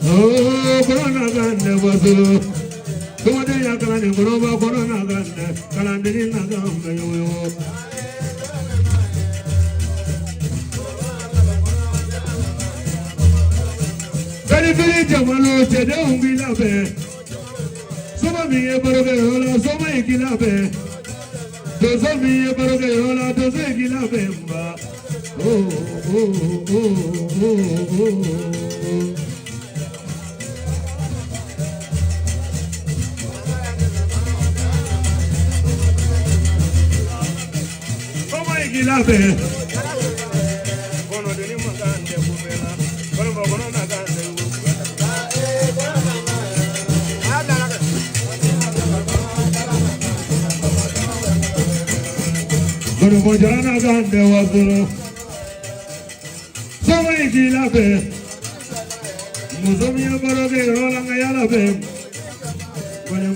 Oh, Corona Ganda was a Corona Ganda, Corona Ganda, Calandina Gamba. Very Jamalo, don't be loved. Some of me a burger, so make it up. Those of me a burger, those make it up. Oh, oh, oh, oh, oh. So make it up. Bojana gande wazuro, so many kilabe. Muzomi aboroge rola ngayala be.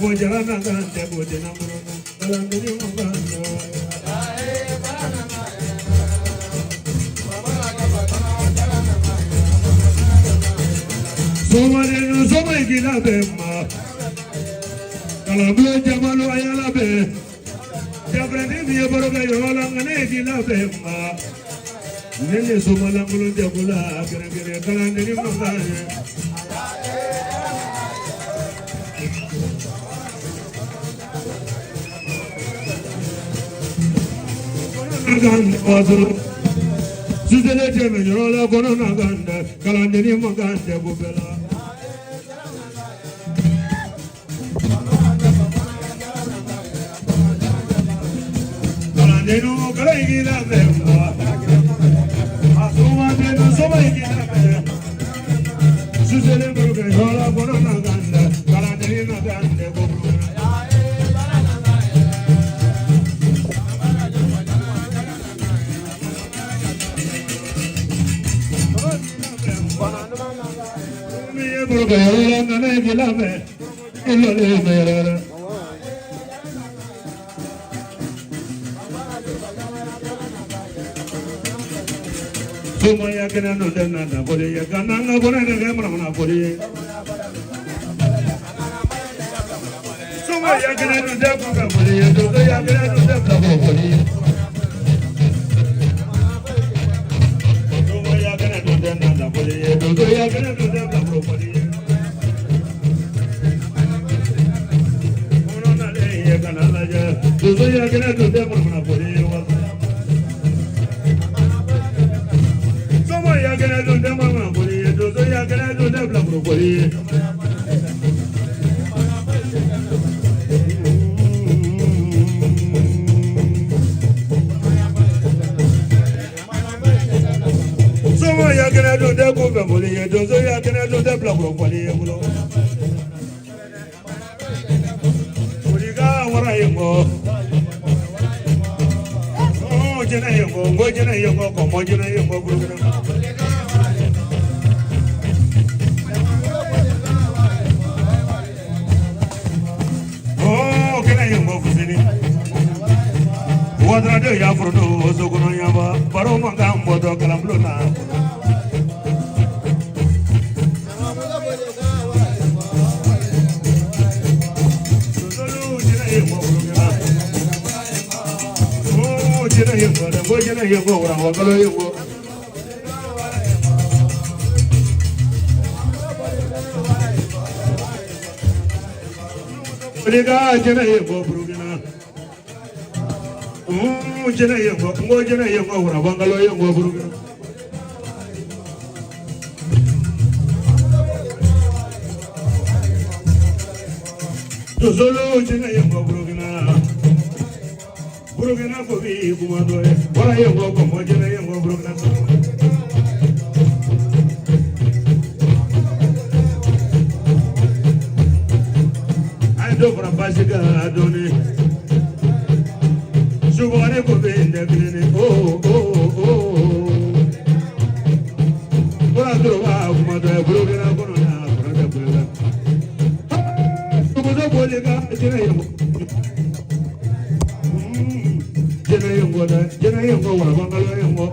Bojana gande bojana muro, kalangiri muganda. So many kilabe ma. Kalangiri jamalo ayala be. Jabrani biya baroga yola ngane gila bema nene somala ngulu jabula kere kala nene mangane nagan wazuru sudele jeme yola kono naganda kala nene mangane bubela they know Galagi love them. Asuma de no Somaki love them. Susan Burger, Hola Bonaganda, Galadina Ganda, Burger, love it. Sumaya kena no dena na boli ya kana na bona na gamra na boli. Sumaya kena no dena na boli ya do ya kena no dena na boli. Sumaya kena no dena na boli ya do ya kena no dena na boli. Ono na le ya kana la ya do ya kena no dena na boli. Ya fruto sokono yaba baro mangambo do kalamblona jina yego ora wagalo yego Liga jina yego brugina jina yego ora wagalo yego brugina Solo jina yego brugina Burugina ko bi kumando e wala yego ko mo jina yego burugina ay do para basiga adoni subare ko be ndebine oh wala do wa kumando e burugina ko na burugina burugina ko do bolega jina yego Jena yungo wala bangalo yungo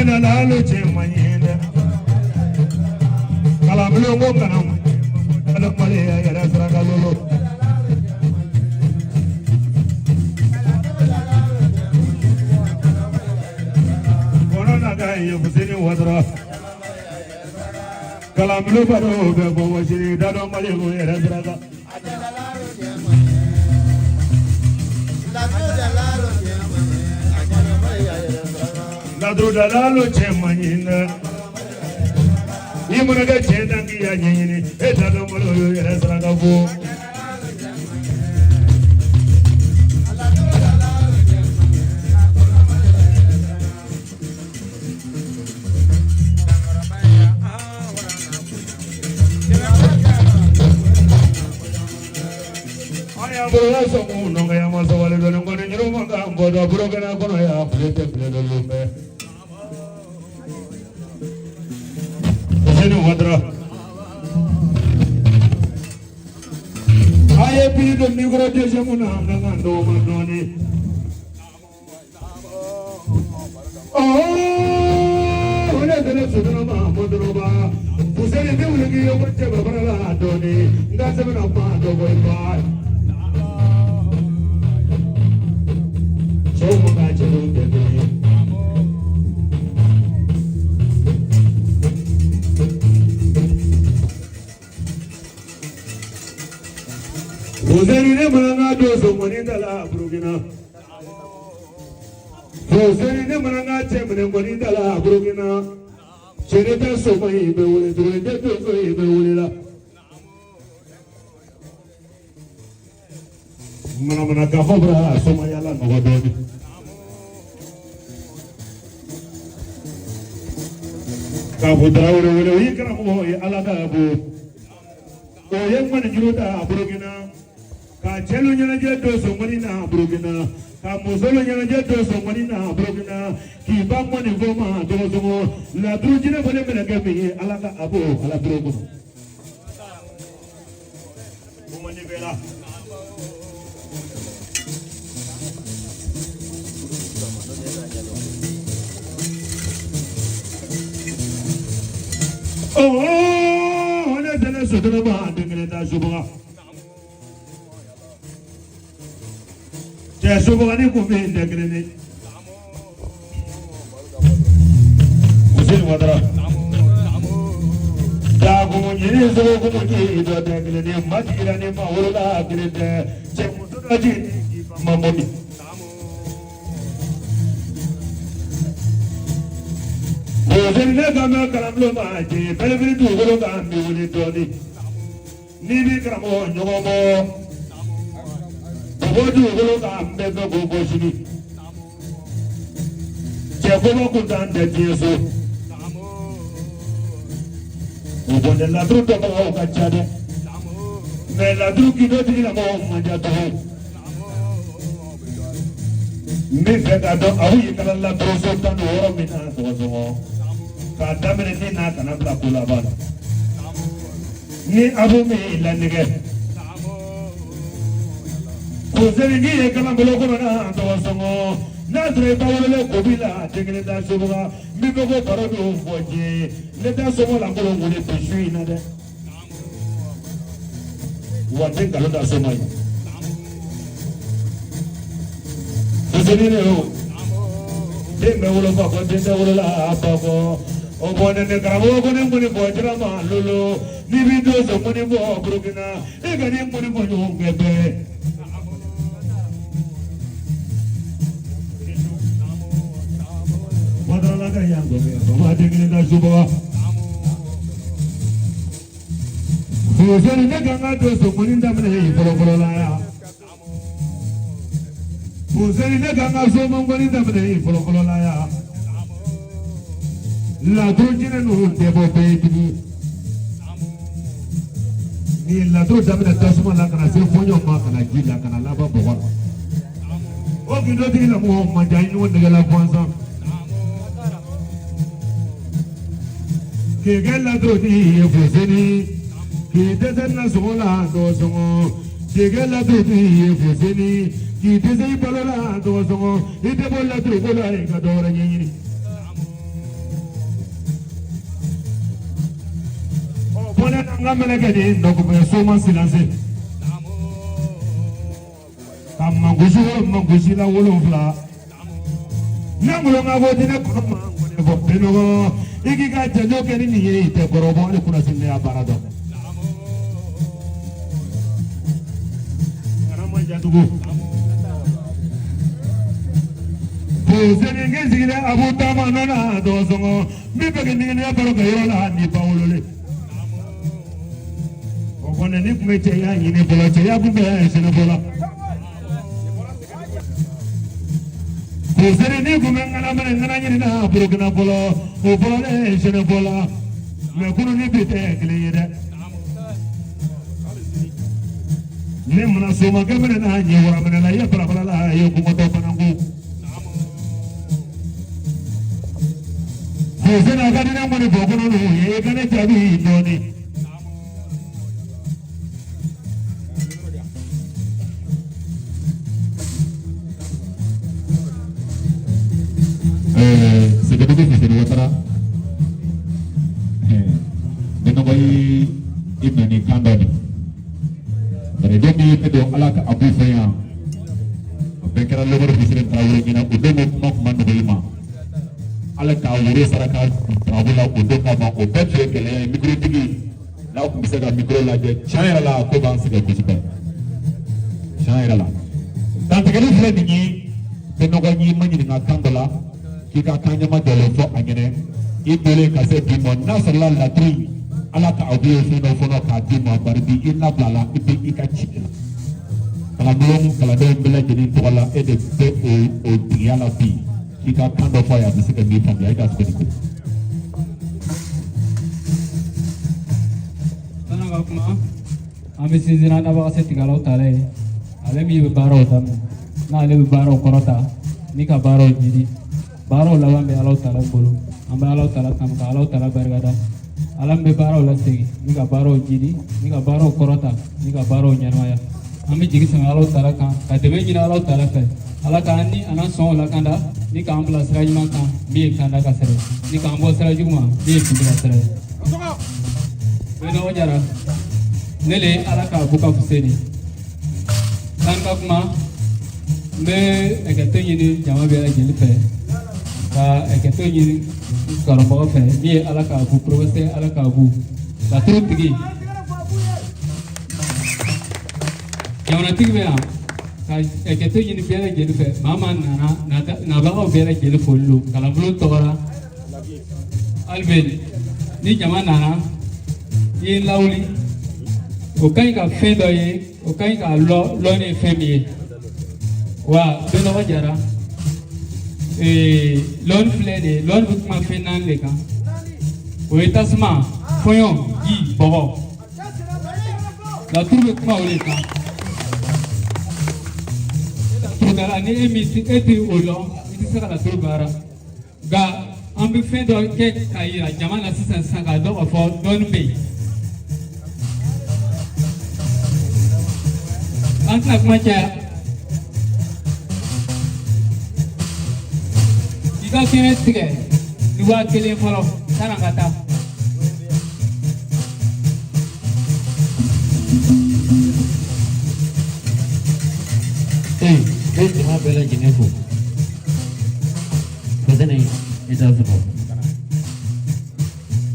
da lalo ce manyina kalamlo mo kanam ala male ya ra saraga lolo corona ga yo busini wadra kalamlo baro be bo wajiri da do male go ya ra saraga Ladru dalalo che manyina Imuna ga che dangi ya nyini e dalo malo yo era saraga fu Aya bro so no ga ya ma so wale do ngone nyiro ma ga bodo bro ga na kono ya plete plete lumbe Wadra Aye pido migro de jamuna ngando mandoni Oh ole dele sudra ma modroba usere de ulgi yo bacche babara doni ngase na ma do boy bai so mo ga chelu de Ozeri ne mananga dozo moninda la brugina. Ozeri ne mananga chemne moninda la brugina. Chereta somai be wole dole de dozo be wole la. Mana ka fobra somaya la no dodi. Ka budra wole yikra mo ala da bu. O yemma ne juruda brugina. Ka chelo nyana je do so mani na brugina ka mozolo nyana je do so mani na brugina ki ba mani goma do so la drujina bole mena gami ala ka abo ala brogo mo mani bela oh ona dana so dana ba dingene da suba Subhani kubi degrene Usil wadra Da kumujini so kumuji do degrene majira ne maula grede che muturaji mamoni Usil ne kama karamlo maji belbiri tu golo kambi wuli toni Ni bi karamo nyogomo Odu golo ka mbebe gogo shini Chekolo kutande tieso Ubonde la druto ba o kachade Me la druki do tini la mo manjato Mi feka do awu yikala la troso tan oro mina tozo Ka damene ni na kana bla kula bana Ni abu mi la nige Ozeri ni ekala boloko na ndosongo na tre bawole ko bila tegele da sobuga mi bego parodo foje le da somo la ngolo ngule pishui na de wate kalo da somo yi Ozeri ne o dembe wolo ba ko dembe wolo la ba ko o bone ne karabo ko ne ngoni bojra ma lolo ni bido somo ni bo brugina e ga ni ngoni bo ngebe Ozeri ne ganga dozo muninda mene folokolo la ya. Ozeri ne ganga so muninda mene folokolo la ya. La drujine no debo bebi. Ni la dru damina tasuma la kana se fonyo ma kana jila kana laba bogor. O gido di la mo manjai no ndela kwanza. Kege la dru di efuseni. Ki dese na sola do songo. Kege la dru di efuseni. Ki dese balola do songo. Ite bola dru bola inga dora nyini. melekedi ndokume soma silence mangusi la wolonfla nangulo ngabo dine kono mangone bo benogo igi ga janjo keni ni ye ite korobo ale kuna sinne ya barado kana mo jandugo bo senenge sigile abu tama nana do songo mi be ni ne baro ga yola ni bawolole o kone ni kumete ya yine bolo te ya bube sene bola Seri ni kumengana menengana ni na burukina polo, o polo le sene pola, me kunu ni bite kliyere. Ni mana soma ke menena ni wara menena ya pala la yo kumoto panangu. Seri na kadi na moni bokono lu ye kane jabi doni. Sekedar itu di utara, dengan bayi ini kandani. Dari demi itu alak Abu Faya, perkara lebar bisnis terawal ini udah mau mana alak awure sarakat terawal udah nama udah cekele mikro tinggi, lauk bisa kan mikro lagi, saya lah aku bangsa kecuali, saya lah. Dan perkara ini dengan bayi ini dengan kandala. Kita kanya majalo fo angene ibele kase bimo nasala latri ala ka obiyo fono ka bimo barbi inna blala ibi ikachi kala don bela jadi tola ede be o diala bi kita kando fo ya bisika mi fam ya ida skoni sana ga kuma ami sinzina na ba se tigalo tale ale mi baro tam na ale baro korota ni ka baro jidi baro lawan be Allah Taala bolu amba Allah Taala kam ka Allah Taala bergada alam be baro la segi ni ka baro jidi ni ka baro korota ni ka baro nyanwaya ami jigi sang Allah Taala kan ka debe jina Allah Taala fe ala ka ni anan son la kanda ni ka ambla sira jima kan bi kanda ka sere ni ka ambo sira juma bi kindi ka sere be no jara nele ala ka buka fuseni kan ka kuma be ekete yini jama be la jeli fe ka eketo yiri karambaga fe ni ala ka bu professeur ala ka bu la trop tigi yawna tigi be ka eketo yiri bela jeli fe mama nana na ba ko bela jeli follu kala bulu tora alben ni jama nana yi lawli o kai ka fe do ye o kai ka lo ni fe mi wa be no jara lon flede lon bukma fenan leka o etasma foyon yi bobo la tourbe kuma o leka tudala ni emisi eti olo iti saka la tourbe ara ga ambi fedo ke kayira jamana sisan sanga do fo don be antna kuma cha Ika kene tige, dua kele folo, sana kata. Cuma bela jenisku. Kata ni, itu semua.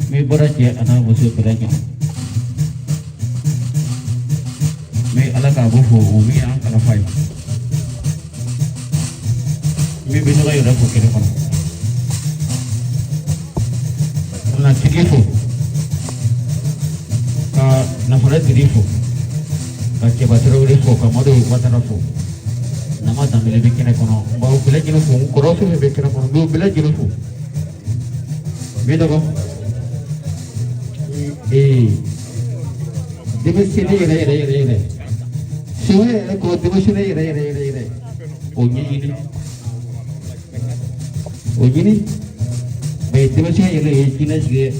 Me berat je anak musuh belanja. Me ala kabu fu, umi ang kalafai. Me bisa kaya dah pukul ni. Na tigifo ka na fara tigifo ka ke batero rifo ka modu watarafo na ma tamile bikine kono ba u bile kino fu korofi me bikine kono du bile kino fu bedo ko debe sile ire siwe ko debe sile ire ojini Itu masih ada Cina juga,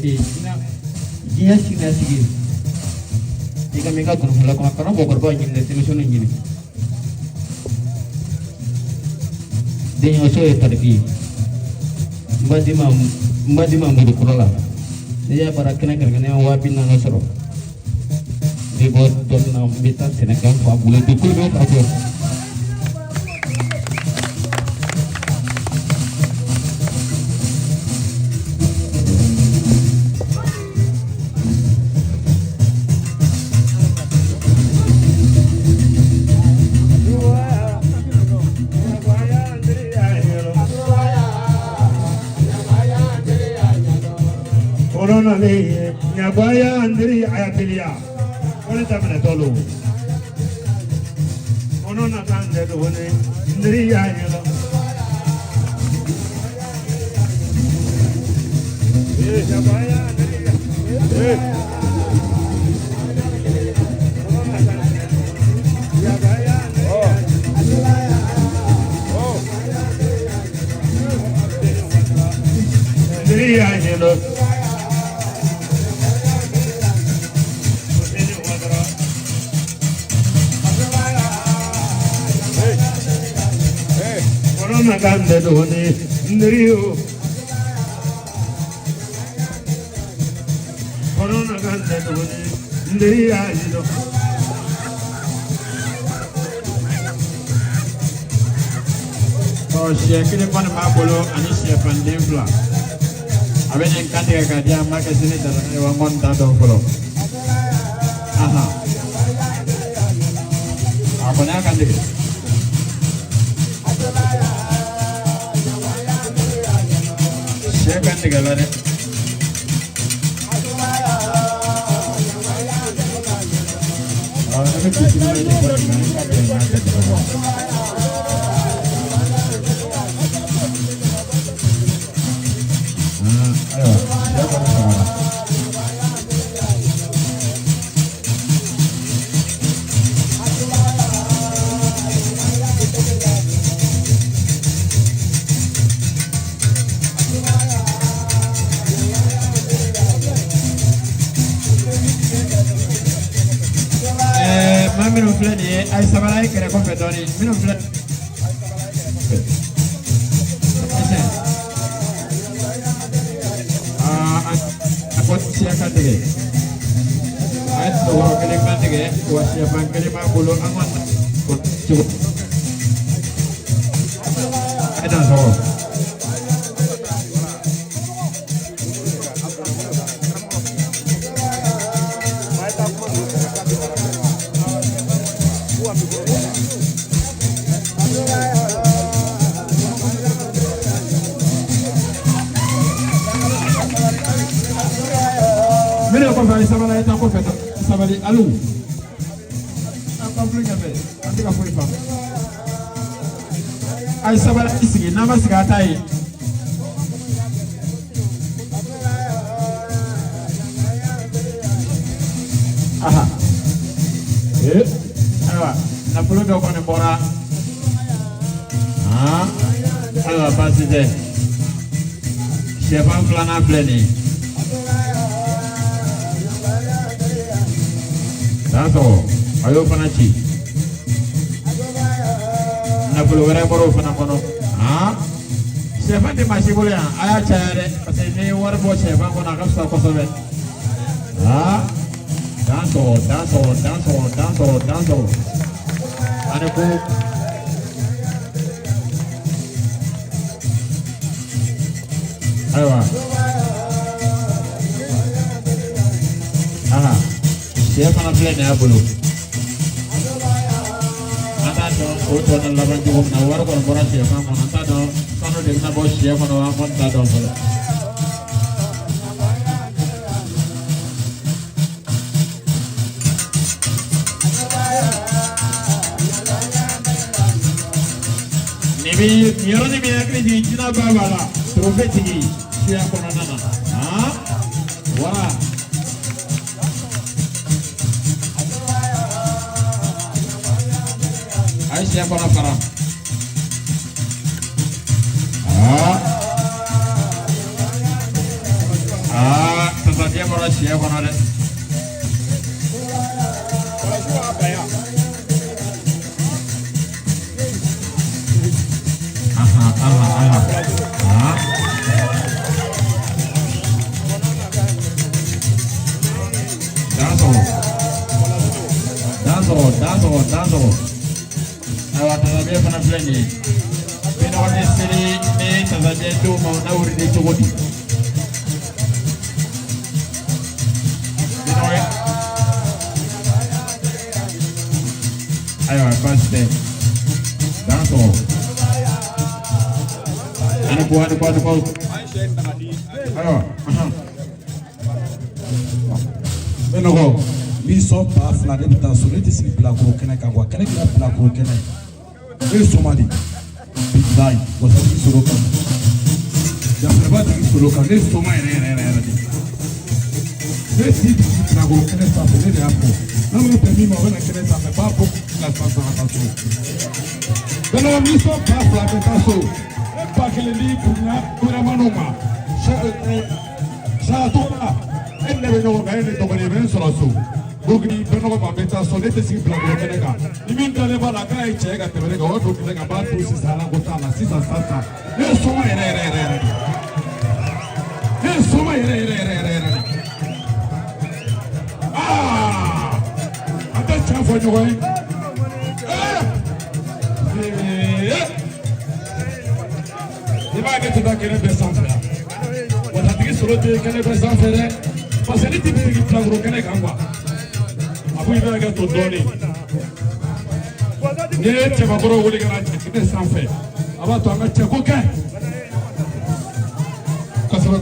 Cina sih. Jika mereka guna melakukan karena bokor banyak dari Cina ini. Dia nyosor ya tadi. Mbak di mana muda kurala. Dia para kena kerana wabin nang soro. buat don kita senang fa boleh dukul do apa Corona le nyabaya andiri ayatilia ole tamane tolo corona kande do ne ndiri ayelo nyabaya andiri nyabaya ndiri ayelo Maganda doni ndriyo corona ganda doni ndriya jido oh siekile pan mabolo ani siepan demfla abenen kande ka dia maka sini darane wa monta do polo aha apa na kande siapa tinggalannya? Tapi di sini ada ayo, minum flan ni, ay sabalay kena kompetoni, minum flan. Aku siakan deh. Ay tuh kelima deh, gua siapan kelima bulu angon. Cukup. Ada so. Mira kwa fali sabala ita kwa feta sabali alu. Apa beli kafe? Nanti kafe ipa. Ay sabala isigi nama sigatai. Aha. Ayo, na puluh dua kone bora. Ah, ayo pasti deh. Siapa pelana pleni? Dato, ayo panachi. Na puluh orang baru pernah kono. Ah, siapa di masih boleh? Ayah cari, pasal ini war bos siapa kono agak susah kosobe. Ah. Danso. Ada bu. Ayo. Aha. Siapa nak plan ya bulu? Anda dong, untuk nelayan cukup nawar korporat siapa mau nanta dong. Kalau dengan bos siapa mau nanta dong. Mioroni miakri di Cina babala, trofeti siapa nana? Ah, wala. Ay siapa nak parah? Tetap dia orang siapa nana? apa ya? Sili. Binone Sili ni Tanzania Duma na uridi chugudi. Binone. Ayo, birthday. Danso. Ayo. Benogo, mi so pa fla de ta so le tisi bila ko kene ka wa kene ka bila ko kene. E somali. Bidai, wasa ki soro ka. Ya freba ki soro ka, ne soma ere. Ne si bila ko kene sa so le de apo. Na mo pe mi mo na kene sa me pa po la sa ta so. Benogo mi so pa fla de ta so. E pa ke le li puna manoma. Sa to elle be no ga ele to bari ben solo so bugni beno ba beta so lete si bla bla kenega imin dale ba la kai chega te bere ga oto kenega ba tu si sala go tala si sa sasa e soma ere e soma ere ah ata chafo nyogo ba ke to da kene be sans faire wala tigi solo te kene be sans faire parce que les types qui plangent au Québec en quoi après il va y avoir tout donné ne tu vas voir où les gars qui ne s'en fait avant toi mais tu coquin quoi ça va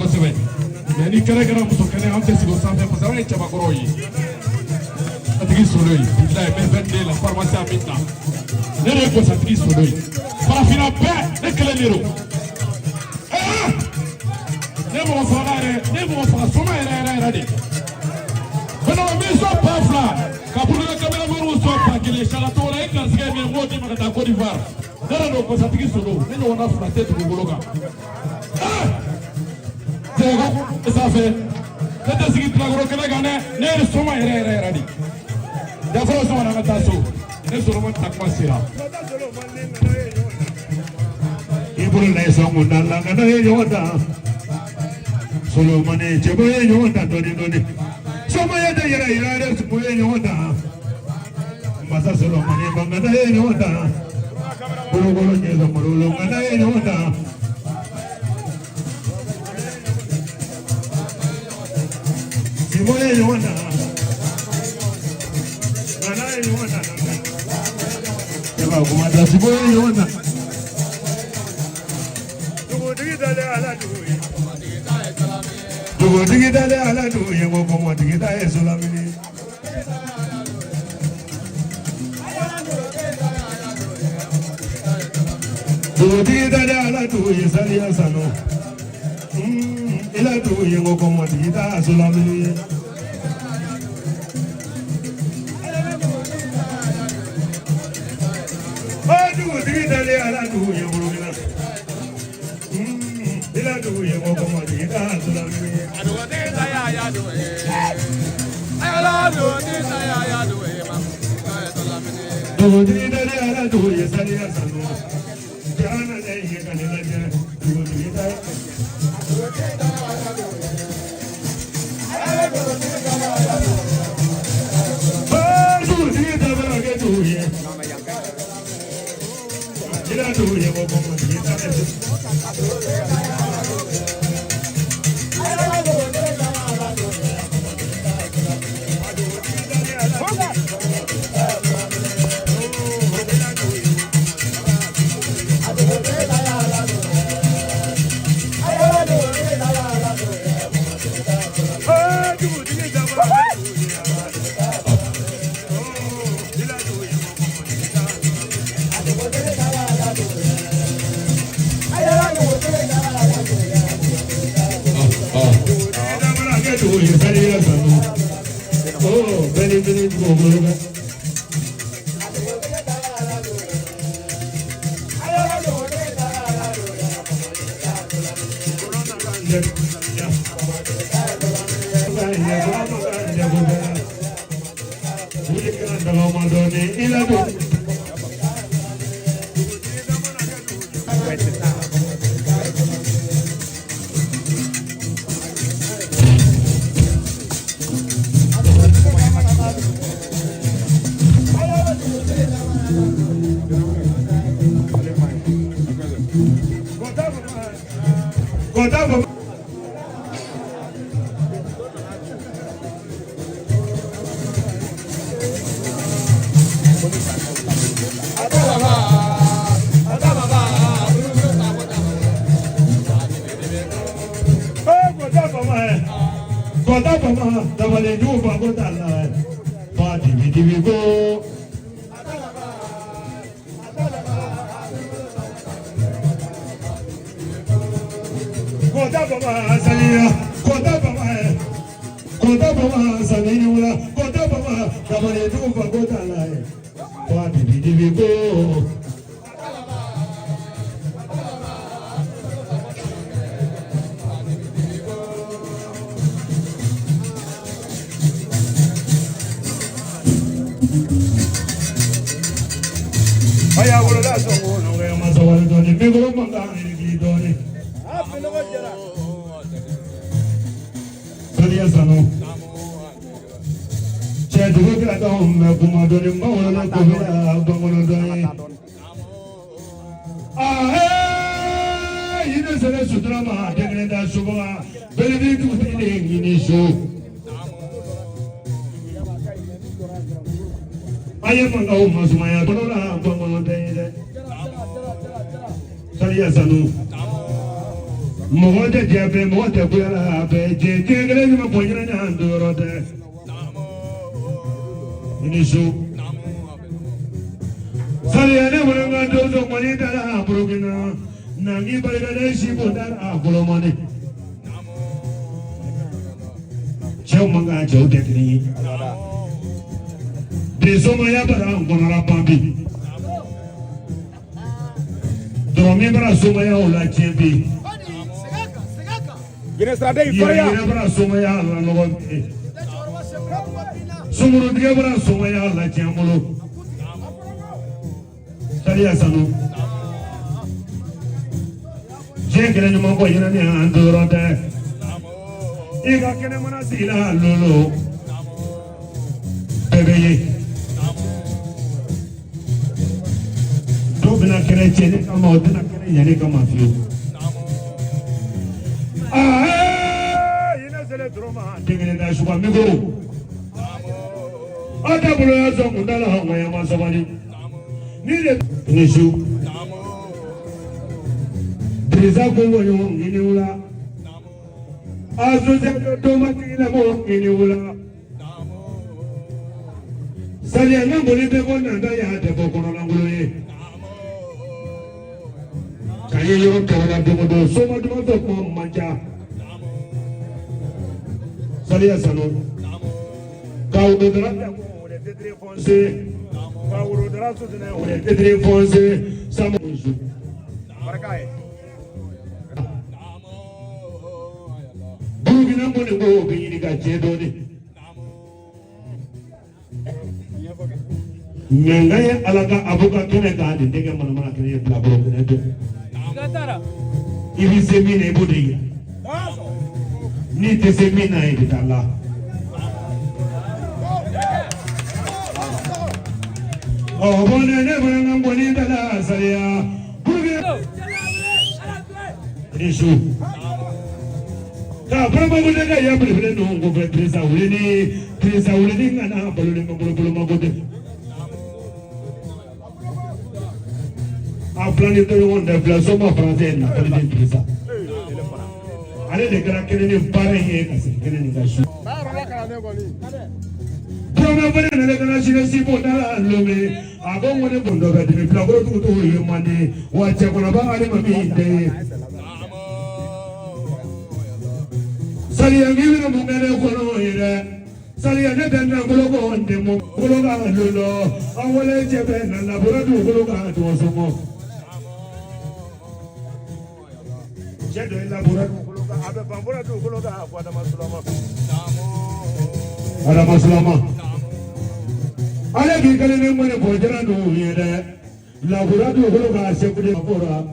mais ni Québec là vous connaissez un petit peu sans fait parce que tu vas voir yi tigi solo yi il a même vendu la pharmacie à maintenant ne le pas tigi solo yi para finir paix et que les héros ne mo fa soma era de kono mi so pa fla ka bulu ka kamera maru so pa kile shala to la ikla sige mi ngoti makata Côte d'Ivoire dara do ko satiki solo ne no na fla tete ko gologa tego ça fait tete sigi plagoro kala gane ne soma era di da fro so na ta so ne so mo takma sira ibulu na so mo ndala ngada yoda solo mane cheboye nyonda doni soma ya da ira cheboye nyonda masa solo mane bangada ye nyonda golo nyezo molo ngada ye nyonda cheboye nyonda ngada ye nyonda eba kumada cheboye nyonda Dugo digi dale ala du yengo komo digi da esulamini. Dugo digi dale ala du yesali asano. Ila du yengo komo digi da esulamini. Oh dugo digi dale ala du yengo komo. Ila du yengo komo digi da esulamini. Do di da ala do ye sali asano jana de ye kanela je do di da do di da ba ge do ye ila do ye mo mo di da Kota bama. Kota bama, dabale juba kota la, party we go. Kota bama saliya, kota bama saliya, kota bama dabale juba kota la, party we go. Aya wala la so no ga ma so wala doni me go manga ni doni Saliya sano che du ga da me kuma doni ma wala na ko ba ngono doni ina sele sutra ma de da suba bele di tu ni so Aya manga o masumaya konola bongono deide Saliya sanu Mogote jebe mogote kuyala be je kegele ni maponyana nyandoro de Inisu Saliya ne wanga dozo kwani dala burugina Nangi barigale shibo dala kulomani Chau manga chau tekni Desomaya bara ngonara pambi Dromi bara somaya ola chembi Gine strade iforia Gine bara somaya la nogonte Sumuru dige bara somaya la chemolo Saliya sanu Jengele ni mongo yina ni andorote Iga kene mana sila lolo Bebeye Bina kere chene kama odina kere yane kama fiyo. Ina zele droma tingene da shuba migo. Ata bulo ya zo mundala hanga ya masabani. Nile nishu. Driza kongo yo ngini ula. Azu zelo doma kila mo ngini ula. Saliya ngamboli bebo nanda ya tebo kono langulo ye. Kaya yoro kawala domodo soma domodo ko manja Saliya sanu Kawdo dara wole tetre fonse Kawro dara sudene wole tetre fonse Samo nsu barakaye Bugina mbone go bini ka chedoni Mengaye alaka abuka kene ka de tege mana kene bla bro kene to Ibi semina ibodiya Ni te semina ibitala Oh bone ne bone ngamboni dala Saliya Bugina Nishu Ka brama bone ga ya bule no ngo be presa wulini ngana balule ngolo magote A plani to yon de plasoma français na pali presa Ale de kala kene ni pare he kasi kene ni gashu baro la kala ne goli Brama bone ne kana shine sipo dala lome Ago ngone bondo ga de plagoro to yemande wa che kona ba ale mami de Saliya ngiwi na mungere kono ire Saliya ne dana gologo onde mo gologa lolo awole jebe na laboratu gologa to somo Jedo laboratu gologa abe bamboratu gologa kwa da masulama Ada masulama Ale ki kale ne mo ne bojara no ire laboratu gologa sekude bora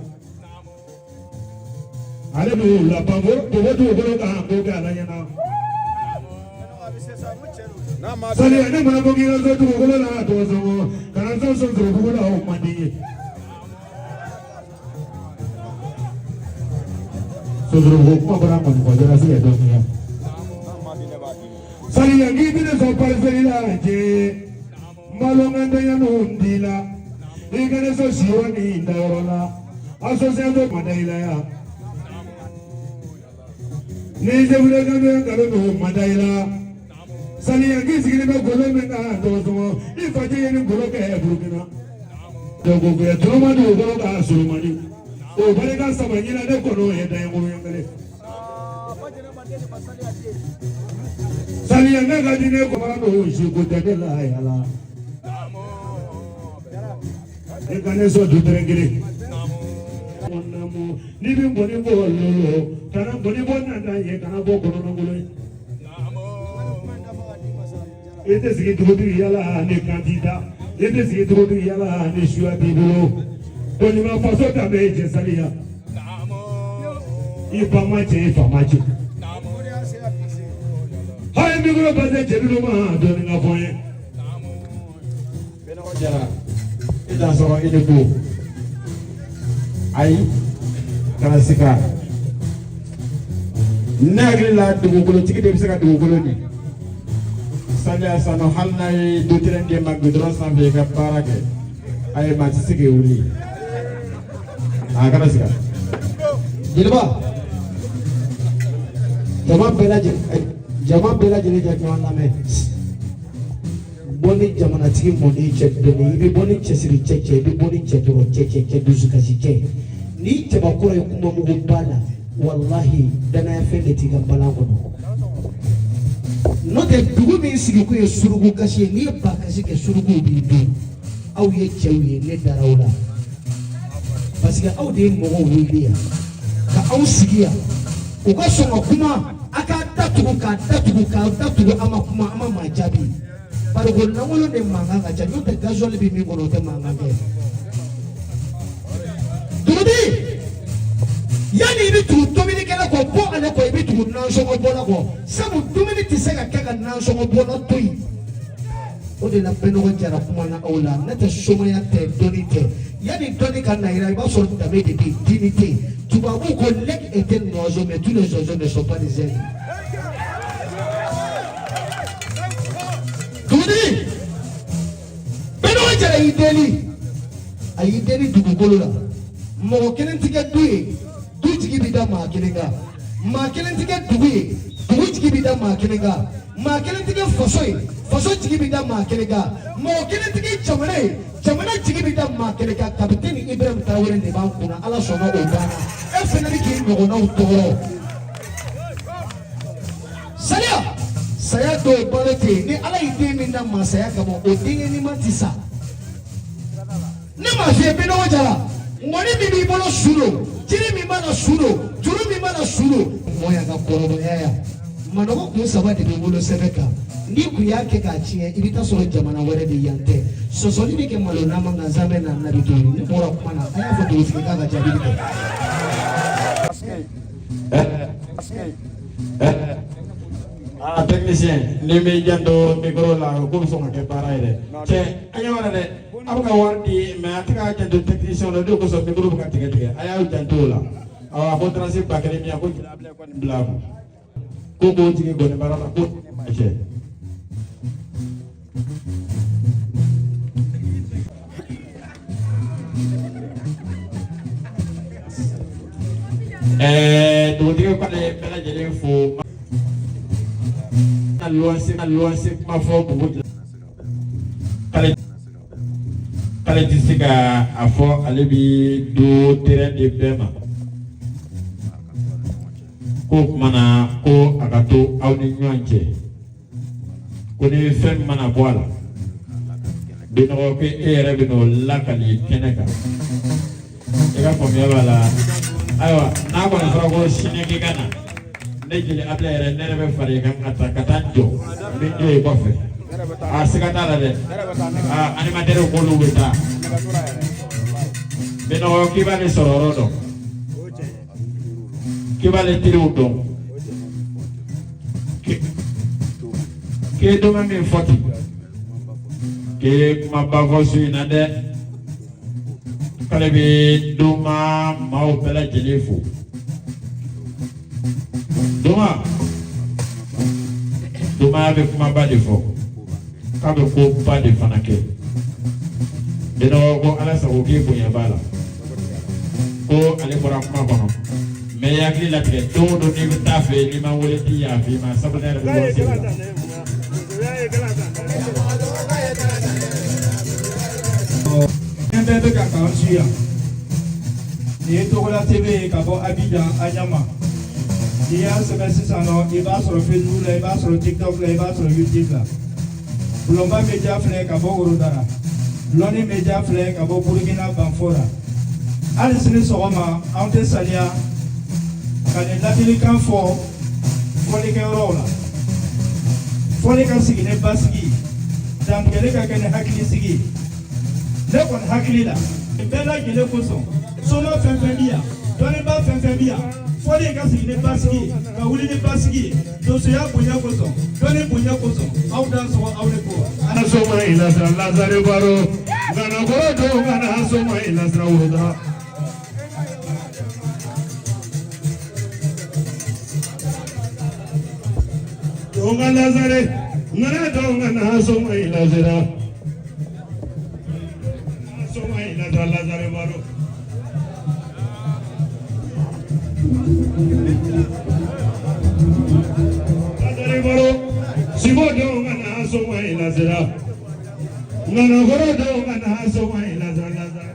Ale no la bambor to wodu gologa ko ga la yana Saliya ne mana bogi na zo to gologa to somo kana so gologa o mandi Sodro kuma bara ko ko jara se do ni. Sali yangi bi so parcelle la je. Malonga ndaya no ndila. Igane so siwani ndorola. Association madaila ya. Ni je bule gabe ngalo no madaila. Sali yangi sigini be golo menga dozo. Ifaje yeni golo ke burkina. Dogo ke troma do golo ka sulumani. O bale ka sabanyina ne kono e da ngolo yangale. Sali yanga ga dine ko mara no shi ko de la yala. E kane so du terengere. Onamo ni bi boni bo lolo. Kana boni bo na da ye kana bo kono no ngolo. Ete sigi dudu yala ne kandida. Ete sigi dudu yala ne shua bibulo. Oni ma faso ta be je salia. Ipa mache. Hai mi gro baze jeru ma do ni ngapoye. Bena wajara. Ida soro ide ko. Ai kana sika. Nagri la dugukolo tigi de bisa ka dugukolo ni. Salia sano halna do tirende magudro sanve ka parake. Ai ma tsike uli. Kana sika. Jilba. Jama bela jele jajan lame. Boni jamana tigi moni chedoni, ibi boni chesiri cheche, ibi boni chedoro cheche dusu kasike. Ni tebakura yukuma mugubala, wallahi dana ya fende tiga balangono. Note dugu mi sigi kuye surugu kasi, ni ba kasi ke surugu bidu. Au ye chewe ne daraula. Parce que au de mogo wuliya, ka au sigiya, uka songa kuma. Aka datugu ama kuma ama majabi. Bari ko nangolo de manga ga janyo te gazole bi mi ko te manga ke. Tudi yani ni tu domini kala ko bo ale ko bi tu na so ko bola ko. Sabu domini ti sega kaka na so ko bola toyi. O de la beno ko jara kuma na aula na te soma ya te donite. Yani doni kan na ira ba so ta be de dignité. Tu vas vous collègues étaient nos oiseaux, mais tous les oiseaux ne sont pas des aigles. Toudi, Benoît Jara Ideli, a Ideli du Gugolola. Mon Kenentika Dui, Duji Bida Makilinga, Makilentika Dui, Duji Bida Makilinga, Makilentika Fosoi, Fosoi Bida Makilinga, Mon Kenentika Chamane. Jamana jigi bida makeleka kapiteni Ibrahim Traoré ne ban kuna ala sɔnna o banna e fana bi k'i ɲɔgɔnnaw tɔɔrɔ saya dɔw balo ten ni ala y'i den min da masaya kama o den ɲɛnima ti sa ne m'a f'i ye Benoît Jara ŋɔni min b'i bolo su do jiri min b'a la su do juru min b'a la su do mɔya ka kɔrɔbɔya ya manɔgɔ kun saba de bɛ wolo sɛbɛn kan ni kun y'a kɛ k'a tiɲɛ i bɛ taa sɔrɔ jamana wɛrɛ de yan tɛ sɔsɔli bɛ kɛ malo n'a man kan zanbɛ na nabi to ne bɔra kuma na a y'a fɔ dugutigi k'a ka jaabi kɛ. Technicien ni mi janto micro la ko so ma ke para ide che anya wala de abu ka wardi me atika janto technicien la do ko so micro ka tige aya janto la awa ko transit ba kele mi ko blable ko blable ko jige go ne bara ko ma che do dige ko le bela jele fo luansi ma fo bugu kale tisika afo alebi do terrain de bema ko mana ko akato awni nyonche ko ni fem mana boala bino ko ere bino lakali keneka ega ko mi wala aywa na ko na fara shineki kana nejili abla ere nerebe fari kan katanjo minjo e kofe sikata la de animateur ko lu beta beno kibale sororo kibale tirudo ke do mami foti ke mabavo suina de kale be do ma mau pela jelefu Doma avec ma bas de fort. Quand le coup pas de fanaké. Et donc, à la saouki pour y avoir. Ko ale bɔra kuma kɔnɔ mais i hakili latigɛ don o don n'i bɛ taa fɛ n'i ma wele t'i y'a f'i ma sabula ne yɛrɛ bɛ bɔ seli la. N bɛɛ bɛ ka k'an su yan nin ye Togola TV ye ka bɔ Abidjan Agnama n'i y'a sɛbɛn sisan nɔ i b'a sɔrɔ Facebook la i b'a sɔrɔ TikTok la i b'a sɔrɔ YouTube la Bulonba Media filɛ ka bɔ Worodara Lɔni Media filɛ ka bɔ Burkina Banfora. Hali sini sɔgɔma anw tɛ saniya ka nin ladilikan fɔ fɔlikɛyɔrɔw la fɔli ka sigi ni basigi dantigɛli ka kɛ ni hakilisigi ne kɔni hakili la nin bɛɛ lajɛlen kosɔn soma fɛn fɛn bi yan dɔnniba fɛn fɛn bi yan fɔli ka sigi ni basigi ka wuli ni basigi donsoya bonya kosɔn dɔnni bonya kosɔn aw dan sɔgɔ aw de ko. Soma ilasira Lazare Baro ngana kɔrɔ dɔw ngana soma ilasira Worodara. Donga Lazare, ngana donga na soma ilazira. Soma ilazira Lazare Baro. Lazare Baro, sibo donga na soma ilazira. Ngana goro donga na soma ilazira Lazare.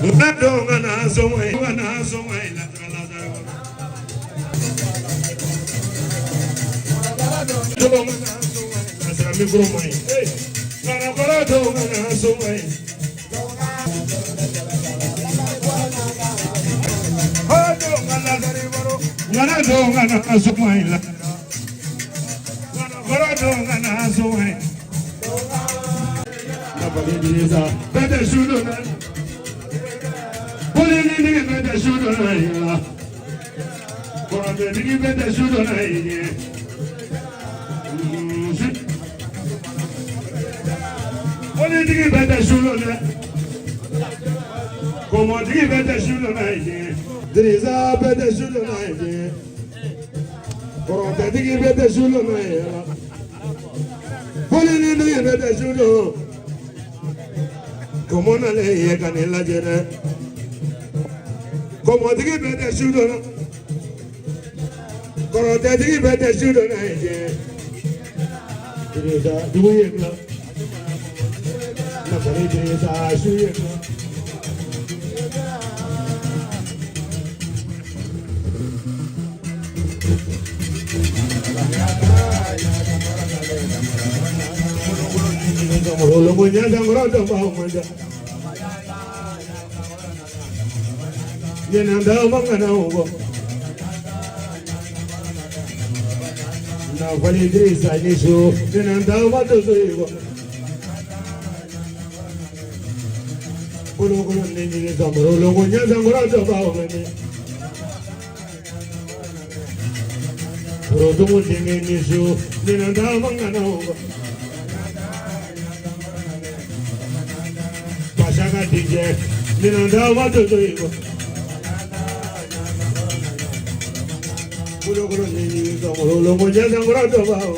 Ngana soma ilazira Lazare Baro. Micro mai, ngana goro donga na soma ngana donga na soma ila ngana goro donga na soma na balidisa bete shudo na polini ni bete shudo na ila goro ni bete shudo na ila polini bete shudo na como digi bete shudo na ila Driza bete shudo na ila Koronte digi bete shudo na ila polini ni bete shudo como na le ye kanela jere como digi bete shudo na Koronte digi bete shudo na ila Driza duye na na pare Driza shuye na Lo munya dangro do ba munya. Yena da mangana ugo. Na vali Driza ni sho, yena da ma do zo. Bolo bolo ni dangro lo munya dangro do ba munya. Bolo do munya ni sho, yena da mangana ugo. Shaka DJ, Nina what to do it. Puro ni lo moja na ngoro bao.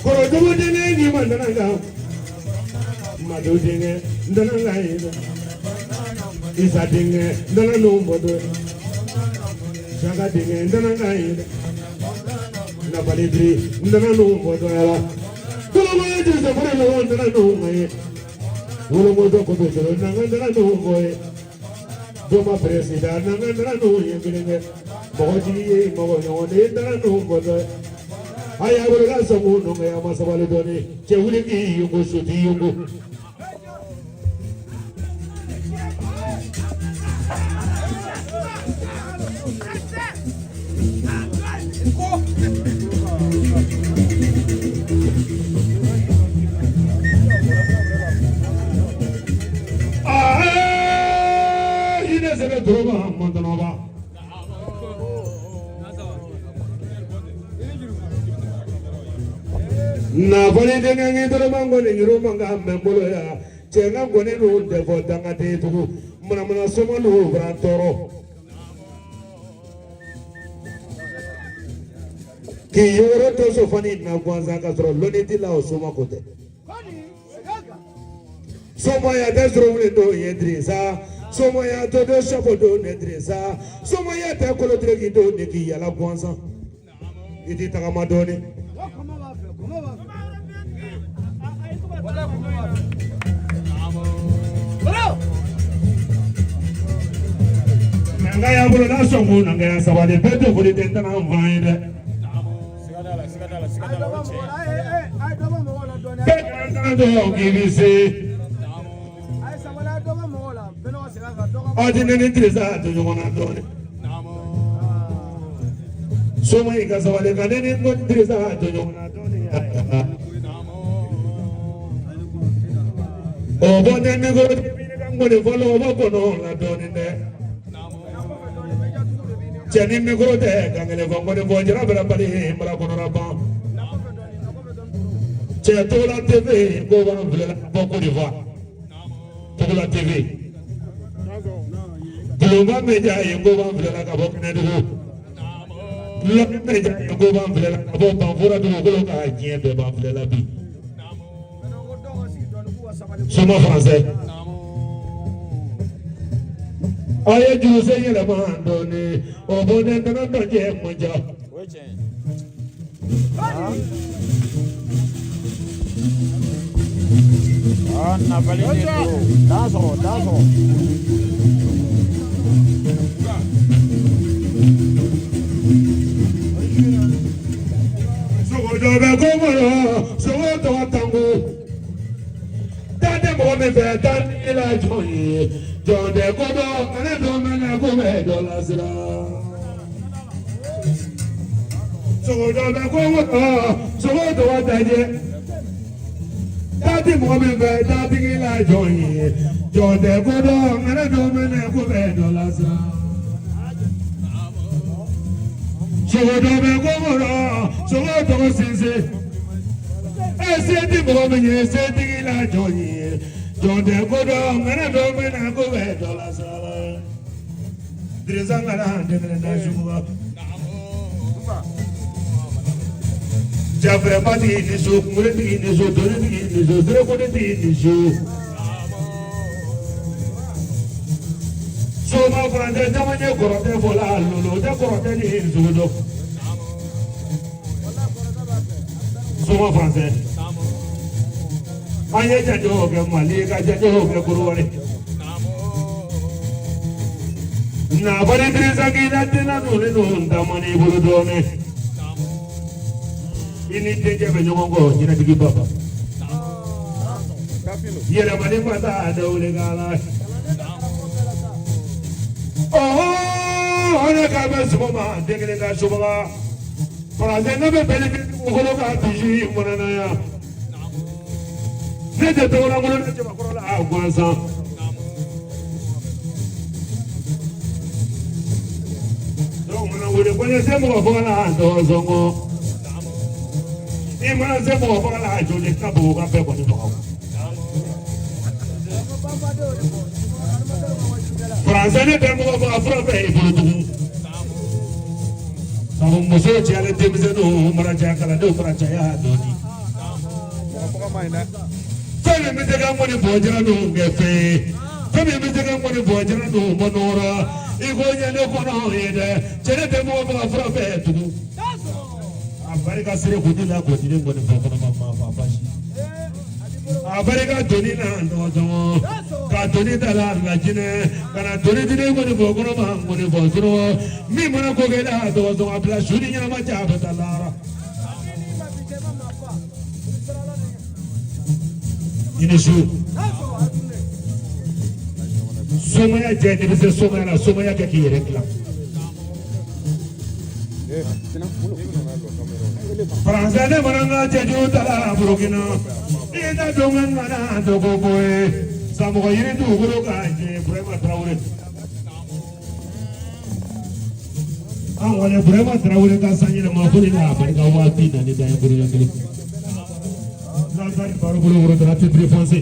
Koro dubu dine ni mandananga, madu dine ndananga ina, isa dine ndana numbodo, shaka dine ndananga ina, na palidri ndana numbodo yala. Kolo moye jisa kore lo ndana numboye, kolo moye koto jelo ndana numboye, doma presida ndana numboye bilinge, moho jiye moho nyone ndana numbodo. aya wala ga samu no ga ma sabale doni ce wuli ki yungo soti yungo ine sebe droba mantanova na fɔli denkɛ ŋi dɔrɔmɛ ŋɔni yiro man ka mɛ bolo ya cɛ ŋa ŋɔni n'o dɛfɔ danga te tugu munamuna sɔmɔ n'o fara tɔɔrɔ k'i yɔrɔ to so fani na gansan ka sɔrɔ lɔnni ti la o sɔmɔ ko tɛ sɔmɔ ya tɛ sɔrɔ wuli do ye dirisa sɔmɔ ya to do sɔfɔ do ne dirisa sɔmɔ ya tɛ kolotere k'i do ne k'i yala gansan i ti tagama dɔɔni. Nga ya bolo na songo na nga ya sabade beto fodi tenta na mvanye de Bekana do ngibise Odi nene treza to nyona done Soma ika sabade kanene ngo treza to nyona done O bonde me go de ngo de follow bo kono la done de Ceni mikro tɛ kankele fɔ de fɔ jara bɛrɛ bali mara kɔnɔra ban cɛ Togola TV ko b'an filɛ fɔ Côte d'Ivoire Togola TV Global Media ye ko b'an filɛ ka bɔ Kɛnɛdugu Lɔmi Media ye ko b'an filɛ ka bɔ Banfora dugukolo ka diɲɛ bɛɛ b'an filɛ la bi Soma français Aye juse yɛlɛma dɔɔni o bɔnɛ kana dɔ jɛ mɔja. Nafali de do dansɔrɔ. Sogo dɔ bɛ ko mɔrɔ sogo tɔgɔ tango taa tɛ mɔgɔ min fɛ taa ni la jɔn ye. Jɔnde ko dɔ ale dɔ mɛnɛ ko bɛ dɔ la sira sogo dɔ bɛ ko sogo tɔgɔ dajɛ taati mɔgɔ min fɛ taatigi la jɔn ye jɔnde ko dɔ ale dɔ mɛnɛ ko bɛ dɔ la sira sogo dɔ bɛ ko sogo tɔgɔ sinsin seti mɔgɔ min ye setigi la jɔn ye. Jɔnde ko dɔ ŋana dɔ mɛna ko bɛ dɔ la sara dirisa ŋana dɛmɛ na suguba jafɛba tigi ni so kunkolo tigi ni so doni tigi ni so serekode tigi ni so soma furancɛ caman ye kɔrɔtɛ fɔ la lolo tɛ kɔrɔtɛ ni sugu dɔ soma furancɛ an ye jatew kɛ Mali ka jatew kɛ Korowari na fɔli Dirisa k'i la tena ninnu ni ninnu damani bolo dɔɔni i ni denkɛ bɛ ɲɔgɔn kɔ ɲɛnatigi baba yɛlɛmani ma taa dawule k'a la ne k'a bɛ sɔgɔma den kelen ka sobaga Faransɛ ne bɛ bɛn ni dugukolo ka bisi mɔnana yan ne tɛ Togola bolo ne Cɛbakɔrɔ la gansan donc mana wele ko ne se mɔgɔ faga la dɔgɔsɔngɔ i mana se mɔgɔ faga la joli ka bon ka bɛɛ kɔni faga Faransɛ ne tɛ mɔgɔ faga fura bɛɛ i bolo tugun sabu muso cɛyalen denmisɛnninw mara caya kalandenw fara caya dɔɔni fɛn min bɛ se ka ŋɔni bɔjara ninnu kɛ fɛn ye fɛn min bɛ se ka ŋɔni bɔjara ninnu bɔ nɔgɔra i ko ɲɛ ne kɔnɔ ye dɛ cɛ ne tɛ mɔgɔ faga fura bɛɛ tugun a barika sere kuti la kuti ne ŋɔni fɔ kɔnɔ ma fa basi a barika doni na dɔgɔsɔngɔ ka doni da la nka jinɛ ka na doni di ne ŋɔni fɔ kɔnɔ ma ŋɔni fɔ surɔ min mana ko kɛ la dɔgɔsɔngɔ a bila su ni ɲɛnama cɛ a bɛ taa lahara Inishu. Somaya jadi bisa somaya la somaya ke kiri kela. Fransa mana jadi utara Burkina. Ida dongan mana dogo boy. Samu kau ini tu guru kaji Burema Traore. Awalnya Burema Traore kasanya nama pun ini apa? Kau wati dan ini yang guru yang kiri. Nanti baru guru terhati telefonsi.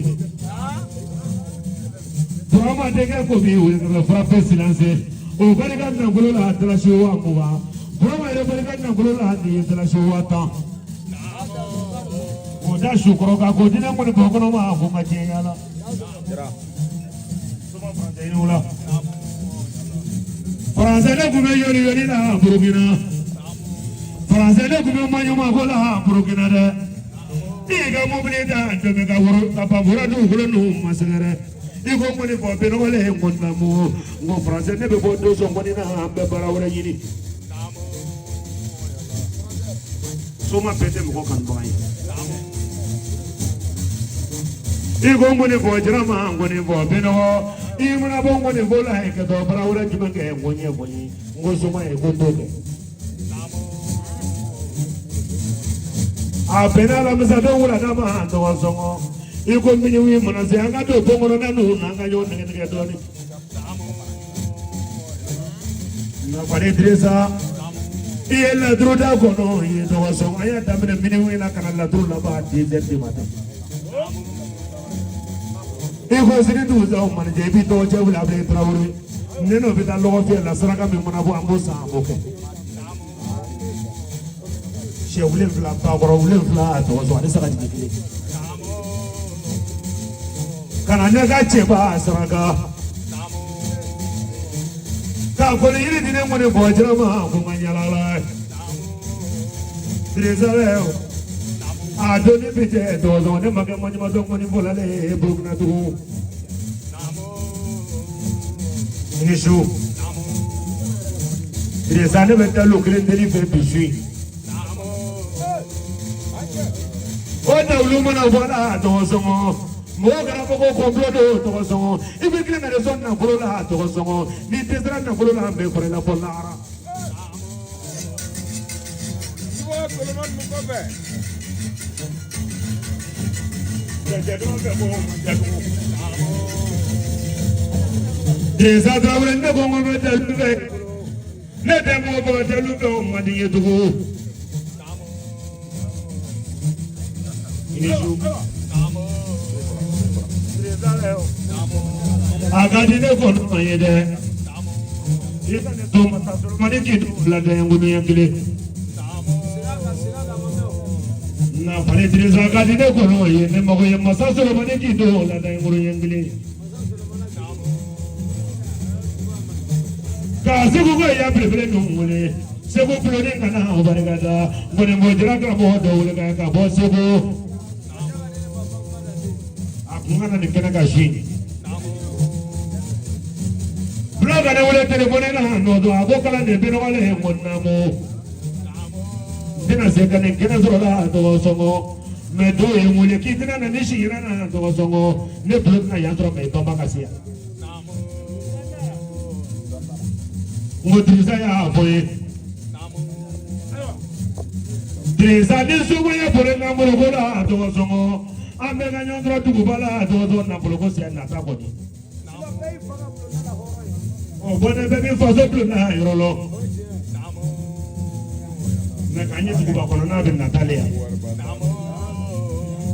Burema dengar kopi udah frappe silence. Oh berikan nama guru lah telah siwa muka. Burema ini berikan nama guru lah di telah siwa tang. Udah syukur kau jadi nak mana kau nama aku macam mana. Semua Fransa ini ulah. Fransa ni kume yori lah Burkina. Fransa ni kume manyu lah Burkina deh. Ni kamu beli dah, cuma kau apa buat tu nu masalah. Ibu mana kau beno le mon namu. Kau Fransa ni berbuat dosa mana na ambil barang orang ini. Semua pete muka kan bayi. Ibu mana kau jerama, kau ni kau beno. Ibu mana kau ni kau lah ikat barang orang cuma ke monye. Kau semua ikut tu. Apena la msado ula kama ndo wasongo. Iko mwenye wii mwanase anga do pongo na nuna anga yo nenge doni. Na pare dresa. Iye la druda kono iye ndo wasongo. Aya tamine mwenye wii la kana la druda ba di dendi mata. Iko sini tuza umane jebi toche ula ble Traore. Neno vita logo fie la saraka mi mwanabu ambosa amboke. Wulen fila bakɔrɔ wulen fila tɔgɔsɔn ale saga jigin kelen kana ne ka cɛba saraka k'a fɔli yiri di ne mɔni bɔ jɛnɛma ko ma ɲalala tiresɛbɛ a don ne bi tɛ tɔgɔsɔn ne ma kɛ maɲumatɔ mɔni fɔla ne Burkina tugun ni su tiresa ne bɛ taa lo kelen deli fɛ bi su Oda ulumana wala togosongo moga boko komplodo togosongo ibikile na reson na bolola togosongo ni tesra na bolola be for la polara Iwo Solomon Mukobe Desa Traore ne bongo be telube ne demo bo telube o madiye tugu Agadi ne kono mayede. Ika ne to mata mani kitu la da yangu ni yakile. Na pare dirisa agadi ne kono mayede mago ye masasoro mani kitu la da yangu ni yakile. Ka sego ko ya prefere ngule. Sego plone kana obarigada. Ngone mojira ka bo do le ka bo sego. Mungana ni kena kashini. Blaga ne wale telefone na no do abokala ne beno wale monamo. Dina seka ne kena zorola to songo. Me do e mule kitina na nishi irana to songo. Ne blog na yandro me tomba kasia. Ngotriza ya boye. Triza ni sugo ya pore na morogola to songo. Ambega nyondro tugubala dodo na bologosi na taboni. O bone bebe faso pluna irolo. Na kanye tuguba kono na ben Natalia.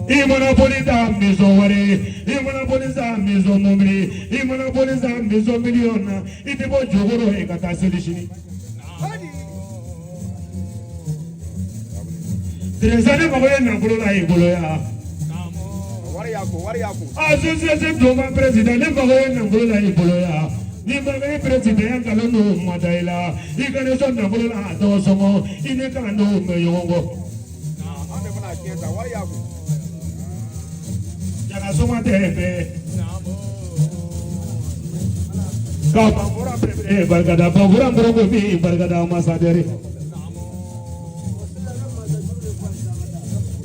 Imona polita mizo wari, imona polisa mizo mumri, imona polisa mizo miliona. Itibo jogoro e kata selishini. Terezane magoye na bolola e boloya. Association Doma President, ne magoye na bolola e boloya. Ni magoye President kalo no madaila. Ikane son na bolola to songo, ine kando me yongo. Jana soma tepe. Ka pangura prebe bargada pangura mbrogo mi bargada masaderi.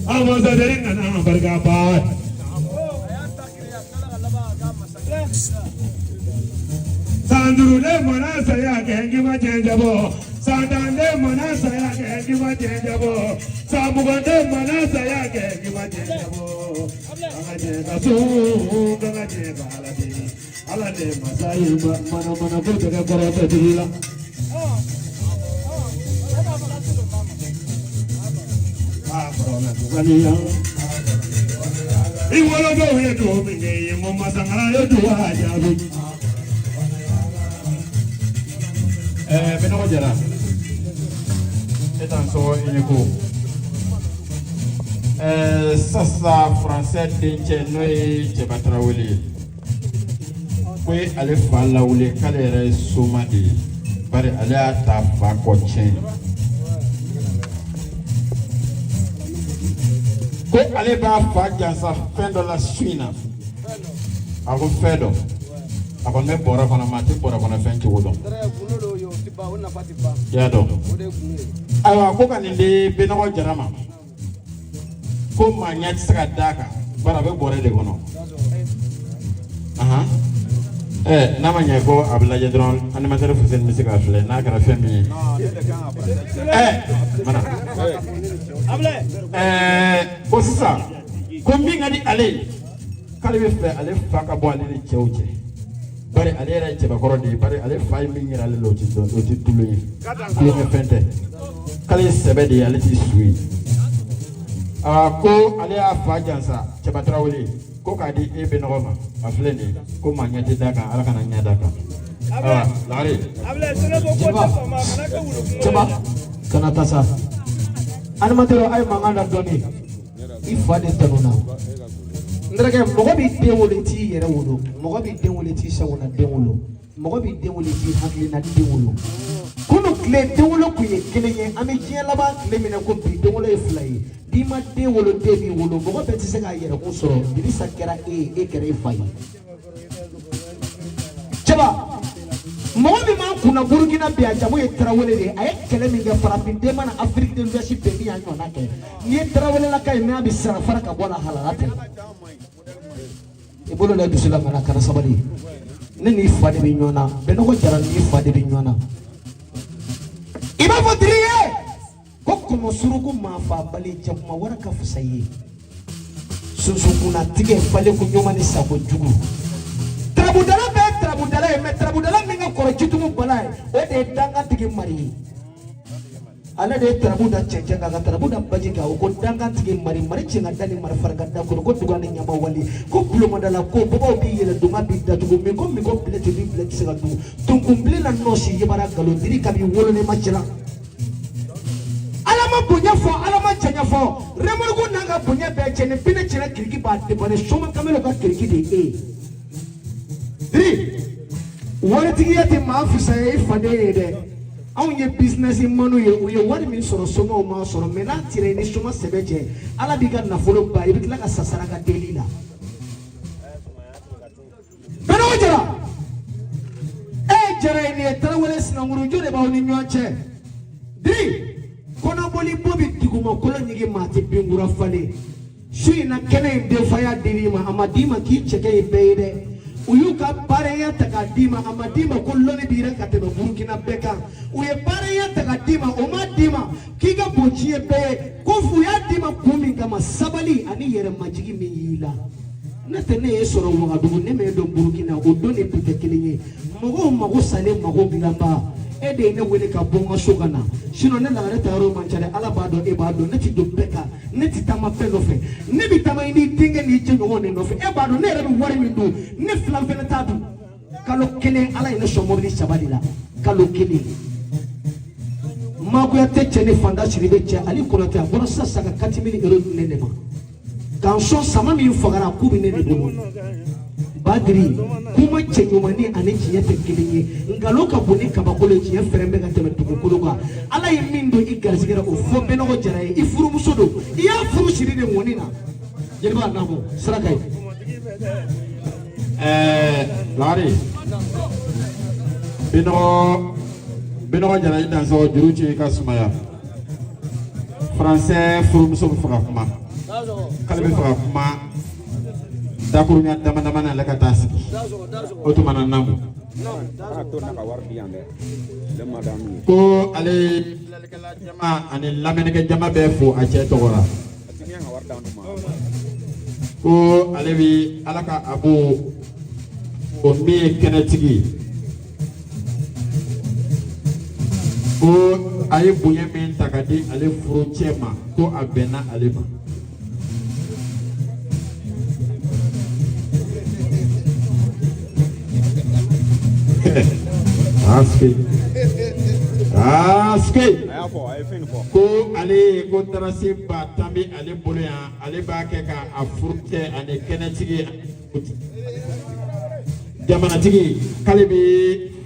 Amasaderi na bargaba. Sanduru le mana saya kengi ma jenjabo. Sandande mana saya kengi ma jenjabo. Sabugonde mana saya kengi ma jenjabo. Angaje kasu, angaje baladi. Alade masai mana mana ko tege korota dirila. Ah, corona tugania. Iwolo do ye do binge mo masangala yo do ajabu. Benogo jara etan so inyeko sasa français denche noy che batrawuli kwe ale fala wule kale re somadi bare ale ata fa ko chen ko ale ba fa jansa fendo la suina ako fedo ako me bora kono mati bora kono fenchi wodon ya do awa ko kan inde benogo jarama ko ma nyati saka daka bara be bora de kono aha nama nya ko abla jadron animateur fusen musique afle na kara femi mana ko sisa ko mi ngadi ale kala be fe ale faka bo ale ni chewche bare ale ra cheba korodi bare ale fay mi ngira ale lo ci tuluyi ko me fente kala sebedi ale ci sui ko ale a fa jansa cheba trawli ko kadi e be nogoma afleni ko manyati daka ala kana nya daka lari Coba kana tasa animatero ay manganda doni ifade tanuna ndrege mogo bi denwole ti yere wolo mogo bi denwole ti sawona denwolo mogo bi denwole ti haklina denwolo kunu kle denwolo kuye kelenye ami jiya laba kle mina ko bi denwolo e fly di ma denwolo debi wolo mogo be ti se ga yere ko soro di sa kera e kera fayi Coba mogo bi man kuna Burkina be ajamu e Traoré de ay kele min ga farafin de mana Afrique de l'Ouest be bi anyo na ke ni Traoré la kay me abi sara faraka bola halalate e bolo la dusula mana kana sabali ne ni fade bi nyona be no ko jaran ni fade bi nyona iba fodriye ko ko surugu ma fa bali jamma waraka fusaye susu kuna tige fale ko nyoma ni sabo jugu trabudala me trabudala minga ko kitumu balai o de danga tige mari ala de trabuda chenga ga trabuda bajiga ko danga tige mari chenga dani mar farga da ko dugane nyama wali ko bulo madala ko bobo bi yela dunga bi da tugo mi ko plete bi plete sega du tungumble la nosi yebara galo diri kabi wolo ne machira alama bunya fo alama chanya fo remorgo nanga bunya be chene bine chene kiriki ba de bane shoma kamelo ka kiriki de diri wala tigiyati maafisa e fade de on ye business manu ye wari min soro soma o ma soro mena tire ni soma sebeje ala biga na folo ba e bitla ka sasara ka delila bana wajara e jara ni Traoré sina nguru jode ba oni nyoche di kono boli bobi diguma kolo nyigi mate bingura fale sui na kene de faya dilima amadima ki cheke beide uyuka bareya takadima amadima kulloni bira katebe Burkina beka uye bareya takadima omadima kiga bochie be kofu ya dima kumi kama sabali ani yere majigi miyila natene esoro wa dugu ne me do Burkina odoni pite kelinye mago sale mago bilamba ede ne wele ka bonga sogana sino ne la reta ro manchale ala bado e bado ne ti do beka ne ti tama pelo fe ne bi tama ni tinge ni chenyo woni no fe e bado ne re wari mi do ne flam fe tatu kalo kele ala ina shomori shabalila kalo kele mago ya teche ne fanda shiribe che ali konata boro sasa ka 40,000 euro ne ne ma kanso sama mi fogara kubi ne ne do badri kuma chenyumani anichiye tekelinye ngaloka boni kabakole chiye ferembe gateme tukukuluka ala yimindo igarsigera ofombe no jaraye ifuru musodo iya furu shiride monina yerba namo sarakai lari bino jaraye danso juruchi kasumaya français furu musodo faka kuma kalbe faka kuma dakurunya teman-teman ala katas otu mana namu ko ale lalekala jama ani lameneke jama befo ache togora ko ale bi alaka abu o mi kenetigi ko ayi bunye min takadi ale furu chema ko abena ale ma Aske ko ale ko tarasi ba tambi ale bolo ya ale ba ke ka afurke ane kenetigi jamana tigi kale bi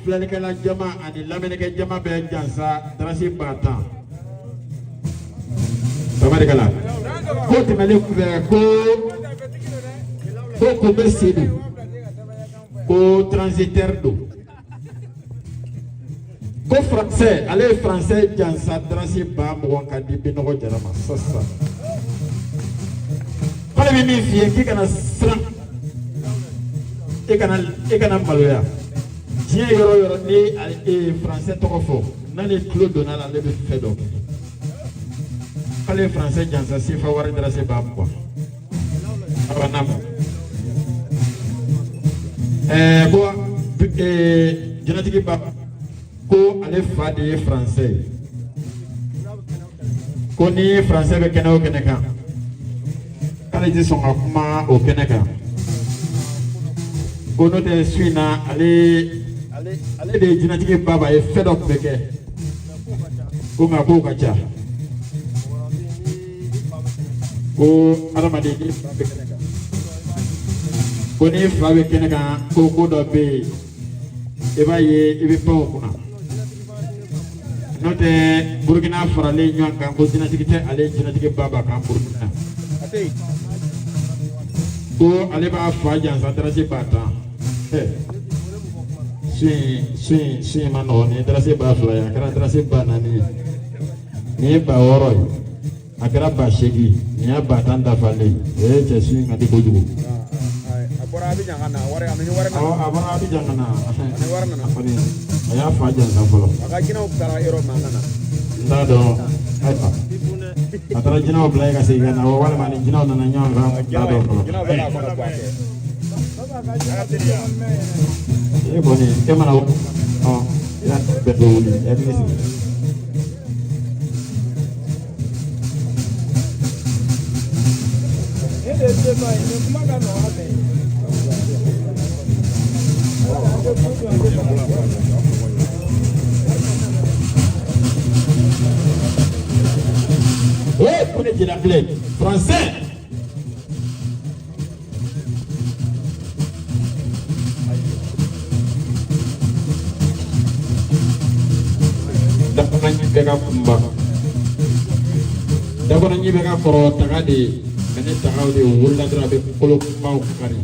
flanikala jama ani lameneke jama be jansa tarasi ba tam tamari kala ko timale ko besidu ko transitaire do ko français ale français jansa drasi ba mo ka di binogo jarama sassa kala bi mi fiye ki kana sran e kana maloya tie yoro ni e français to fo nani Claude Donald ale be fedo kala français jansa si fa war drasi ba mo abanam bo jonatigi ba ko ale fa de français ko ni français be kena o kene kan kala ji songa kuma o kene kan ko no te suina ale de jonatigi baba e fedo ko beke ko ma ko kacha ko aramade ni ko ni fa be kene kan ko do be e ba ye e be pa kuna note Burkina farale nyon kan ko dinatigi te ale dinatigi baba kan Burkina ko ale ba fa jan sa trase bata si mano ni trase ba fla ya kara trase ba nani ni ba woro akara ba shegi ni ba tanda fale che si ngati bojugo abora abi jangana wore amini wore na abora abi jangana ani wore na afani aya fa jan sa folo aka jina ukara ero mangana ndado aipa atara jina oblay ka se gana wala mani jina na nyanga ndado jina bela ko na kwake e boni kemana oh ya bedo ni ya dinisi ouais, prenez la clé français. D'abord, on y va pour tagadi, mais tagadi ou la drabe polo mau kari.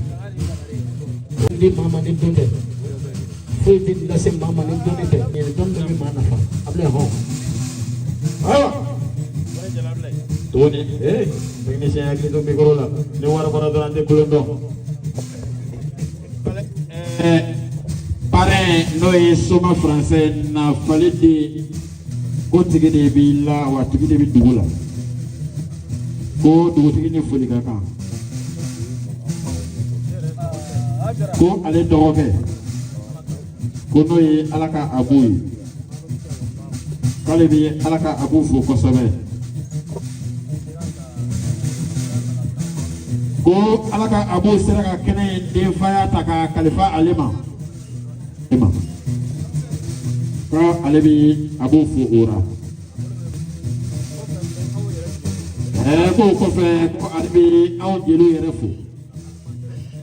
Di mama ni donde, foi di la se mama ni donde, ni donde ni mana fa. Able ho. Ah. Toni, technicien agli do micro la. Ne wara para durante kulondo. Pare noi somma français na fallait di kontigi de bi la wa tigi de bi dugula. Ko dugutigi ni foli ka kan. Ko ale dɔgɔkɛ ko n'o ye ala ka abu ye k'ale bɛ ala ka abu fo kosɛbɛ ko ala ka abu sera ka kɛnɛ denfaya ta ka kalifa ale ma ko ale bɛ abu fo o la ko kɔfɛ ko ale bɛ anw jeliw yɛrɛ fo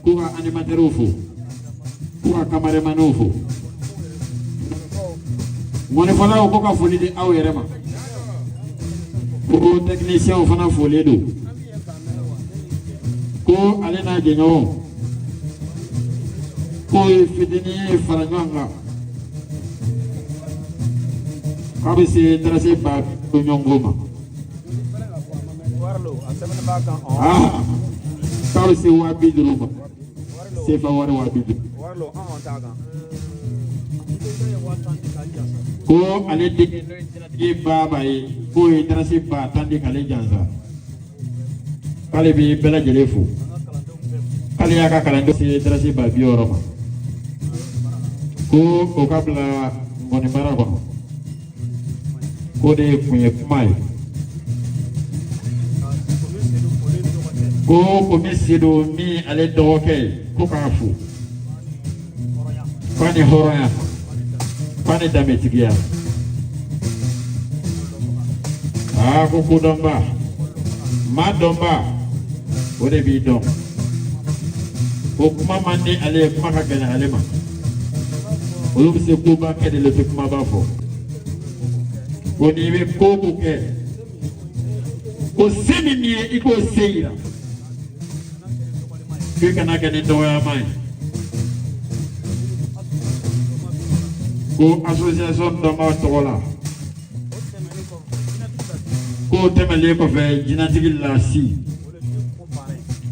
ko ka animateurs fo ko ka cameramanw fo mɔnifɔlaw ko ka foli di aw yɛrɛ ma ko techniciens fana folen don ko ale n'a jɛɲɔgɔnw ko ye fitinin ye fara ɲɔgɔn kan k'a bɛ se darase ba ɲɔgɔnko ma k'a bɛ se 50,000 ma sefa wari wa bidu warlo an ta kan ko ale de baba ye ko ye darasi ba tandi kale janza kale bi bela jelefu kale ya ka kalando si darasi ba bi oroma ko o kabla ngoni mara kono ko de kunye kumai ko komisido mi ale doke ko kafu kwani horoya kwani dametigia ko kudomba madomba ode bi dom ko kuma mande ale kuma ka gana ale ma olu se ko ba kede le kuma ba fo ko ni be ko ko ke ko semi ni iko seira ke kana gane doya mai ko association doma tola ko temele ko fe jinatigi la si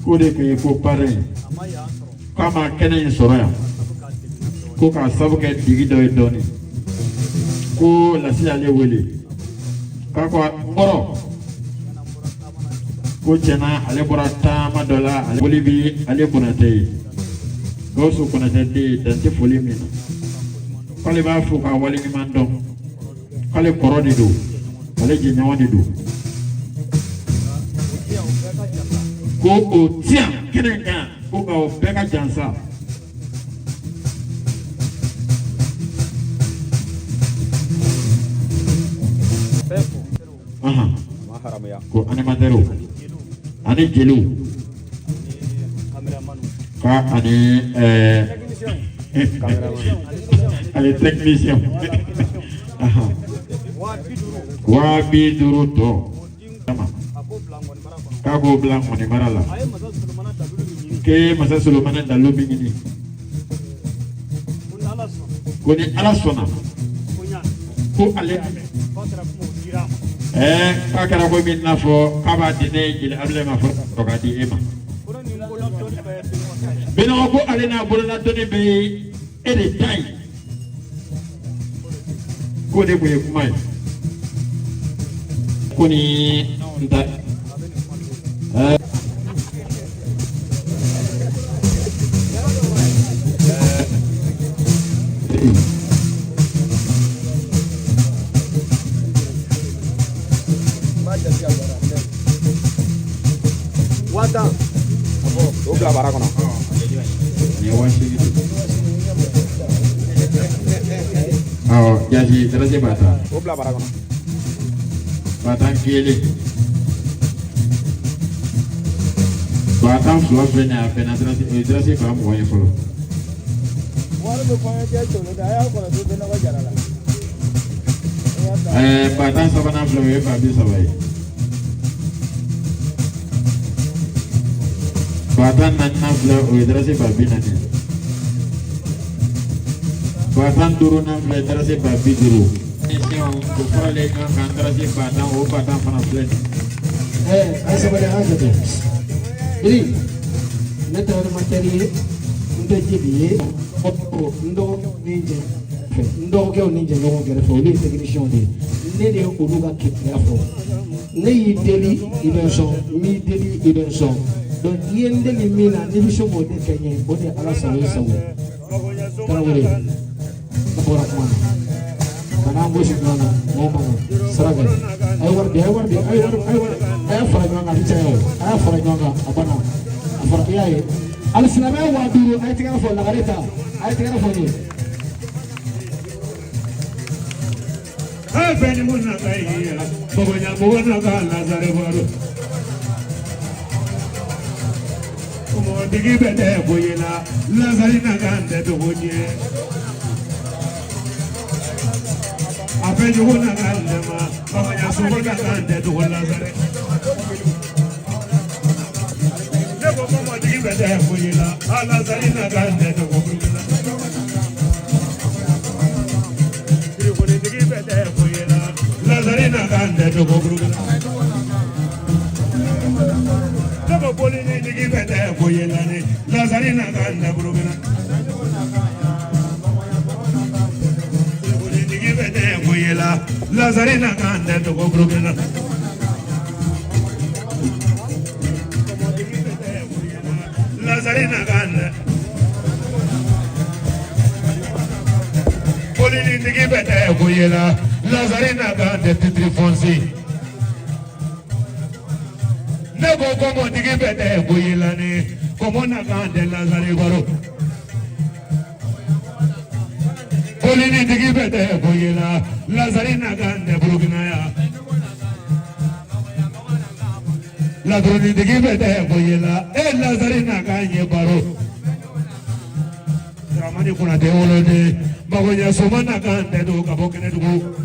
ko de ke ko pare kama kene soroya ko ka sabu ke digi do doni ko la si ale wele ka ko ngoro ko jena ale borata madola ale bolibi ale bonate ko su kunate de dante foli mina kale ba fu ka wali ni mando kale korodi do kale jinyawani do ko o tia kenenga ko ka o beka jansa maharamaya ko animatero ani jelu ka ani ale technicien wa biduru to kago blanc moni marala ke masa Solomana dalu bingini ko ni ala sona ko ale kakara ko min nafo kaba dine jile able ma fo to kadi ema bino ko ale na bolna doni be ede tay ko de boye kumai ko ni nda wata o bila bara kono ni washi jadi terus bata o bila bara kono batang kili batang fluff na penetrasi ba mo yin folo wala be ko ya to da ya ko do be na ko jarala batang sabana fluff ba bi sabai batang nan fluff o terasi ba bi nani batang turu nan fluff terasi ba bi turu ko fara le kan terasi batang o batang fana fluff ay sabale hajato iri netawar materi ndo jibiye ndo ninje ndo ke ninje no gere fo le technicien de ne de oluga kipya fo ne yideli ibenso mi deli ibenso donc yende ni mina ni biso mo de kenye o de ala sawo sawo tawore tabora kuma kana mo shigana mo mo saraga ay warde ay fara nyanga bichayo ay fara nyanga abana afara yaye al sinama wa duru ay tigara fo lagareta ay tigara fo ni ay beni munna kayya bogonya bogona ka nazare baro como digi bede boyena nazari na gande to bonye ape jogona gande ma bogonya sogoga gande to nazare nebo como digi bede boyena nazari na gande to bonye Nazarena gande to go group. Double polini digi bete koyelane lazarina ganda burugina polini digi bete koyela lazarina ganda to burugina lazarina ganda polini digi bete koyela lazarina ganda titri fonsi Nego como digi bete koyelane como na ganda lazare baro polini digi bete koyela lazarina ganda burugina ya ladroni digi bete koyela lazarina ganye baro ramani kuna de olode magonya somana ganda do kabokene dugu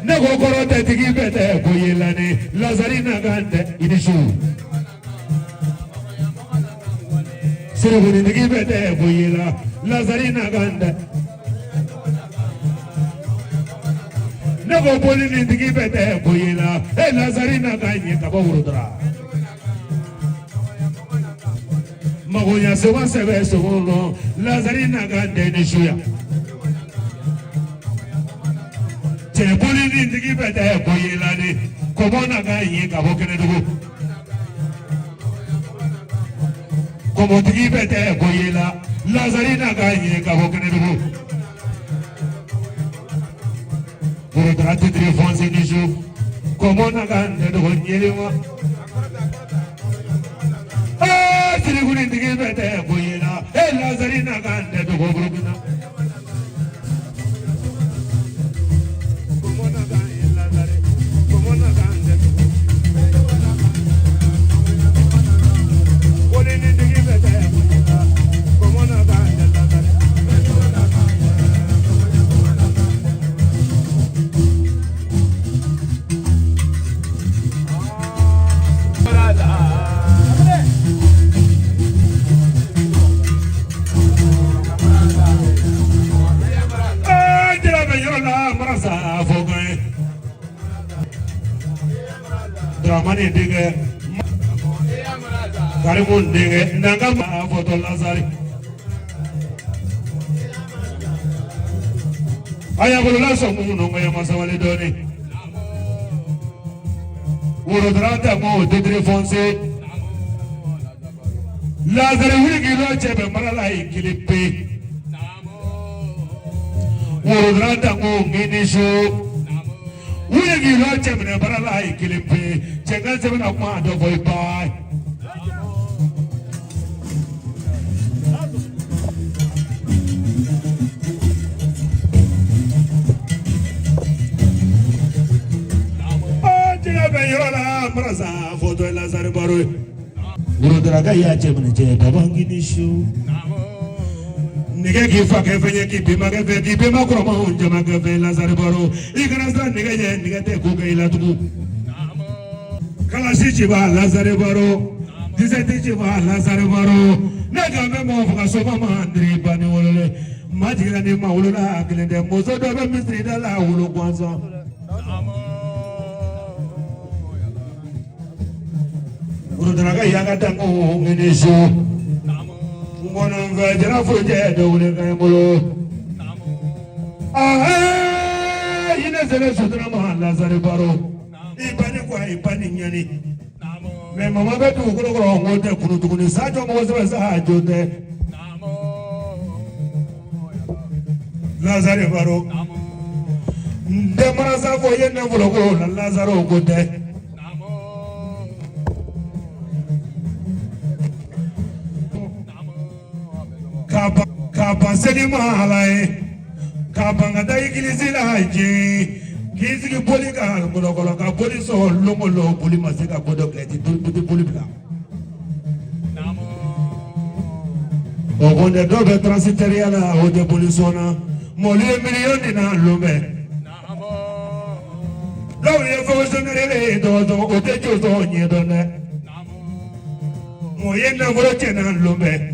Nego korote digi bete koyelane lazarina ganda inishu Siruguni digi bete koyela lazarina ganda Nego polini digi bete koyela lazarina ganye kabawurudra Magonya sewa sebe solo lazarina ganda inishu ya Polini digi bete koyelane komona ganye kabokene dugu Como digi bete koyela lazarina ganye kabokene dugu Pour traiter de foncer du jour komona ganye dugu nyelima Siriguni digi bete koyela lazarina ganye dugu burugina Dramani dinge Karimun dinge Nanga ma foto Lazari Aya bulula somu nungu ya masawali doni Urudrata mo tidri fonse Lazari wuli kilo chebe marala ikilipi Urudrata mo nginisho Wigi lo chemne barala ikilipi chengal chemna kwa do boy pai Jina beyola marasa foto lazare baro Urudraga ya chemne che babangi nishu Nige kifa kefe ki bima kefe ki bima kroma unjama kefe lazare baro ikrasa nige te kuke ila tuku kalasi chiba lazare baro diseti chiba lazare baro nega me mo fuka soba mandri bani wolole majira ni maulula akilende mozo do be misri dala wulu kwanza Urudraga yaga tangu nginisho Monon vajra fuje dole kaymulo ina zele sutra mahalla zare baro ipani kwa ipani nyani me mama be tu kulo ngote kunu tukuni sajo mo zebe sajo te lazare baro de marasa fo yenne fulo ko lazaro ngote Kapa seni mahalai kapa ngada igilizi laje kizigi poli ka mulokolo ka poli so lomolo poli masika bodo kleti tuti poli bla ogonde dobe transiteria la ode poli sona moli milioni na lume lawo ye fo sonere do ode jozo nyedone moyena voloche na lume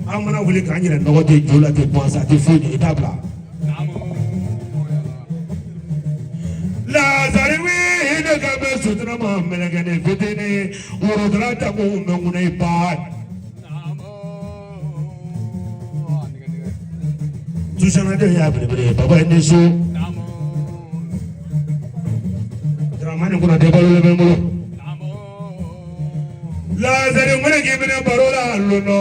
amana wuli kanyira no de jola de pensa de fodi etabla Lazare we de gabe sutura ma melekene fitini worotara tamu mengune pa Susana de ya bre baba ndisu Dramani kuna de balo le bemolo Lazare ngone gibine barola luno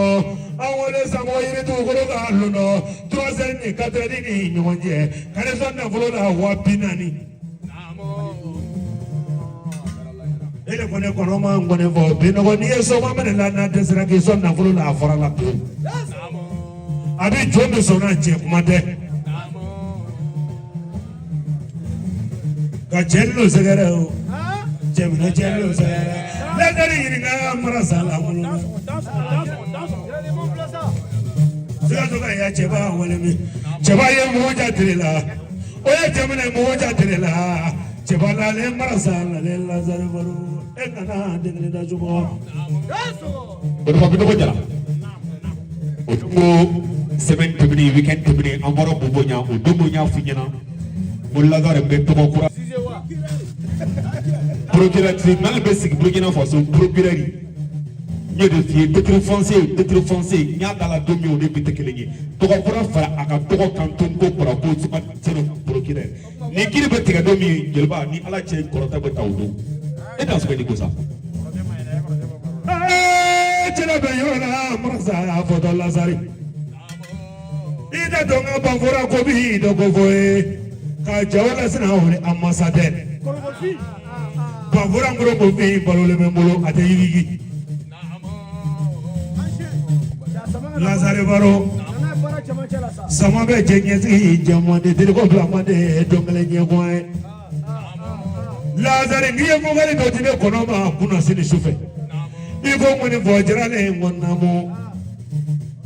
awole samo yiri tu golo ga luno 3 ni 4 ni nyonje kare sonna golo la wapinani ele kone kono ma ngone vo bino ko ni eso ma mene la na desira ki sonna golo la fora la pe abi jomi sona je kuma de ka jello segere o jemino jello segere la dari yiri na marasa la mulo Suka suka ya cheba wale mi cheba ye moja tirila oya jamana moja tirila cheba la le marasa la le lazare baru ekana degni da jubo Odo ko jara odo semaine tebni weekend tebni amoro bobonya odo bonya funyana mulla gare be to ko procureur tribunal be sig Burkina Faso procureur Nye de fiye détruire foncier nya dala domi o de bite kelenye to ko fura fara aka to ko kanton ko para ko suma tsere procureur ni kiri be tiga domi jelba ni ala che korota be tawdo e dans ko ni ko sa chela be yona marasa foto lazari ida donga bangora ko bi do ko voe ka jawala sina hore ambassadeur bangora ngoro ko bi balole me molo ate yigi Lazare baro sama be jenyezi jamande dirko blamande dongale nyegwae Lazare ngiye mo gari do tibe kono ma kuna sini sufe iko ngoni vojrale ngonamo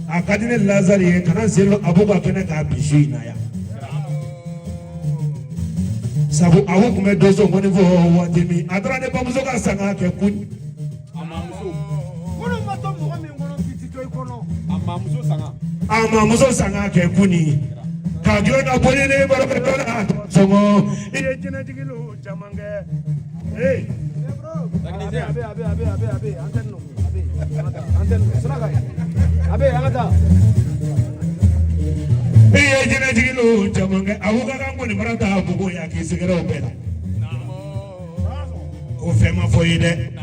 akadine Lazare kana selo abuka kena ka bishi na ya sabu awu kume dozo ngoni vo watimi adrane pamuzo ka sanga ke kun Muso sanga ke kuni ka gyo na bole ne baro ke tola songo ile jina jigilu jamange hey abe anten sraga abe angata ile jina jigilu jamange awuka kango ni marata bugo ya kisigero opera ko fema foyide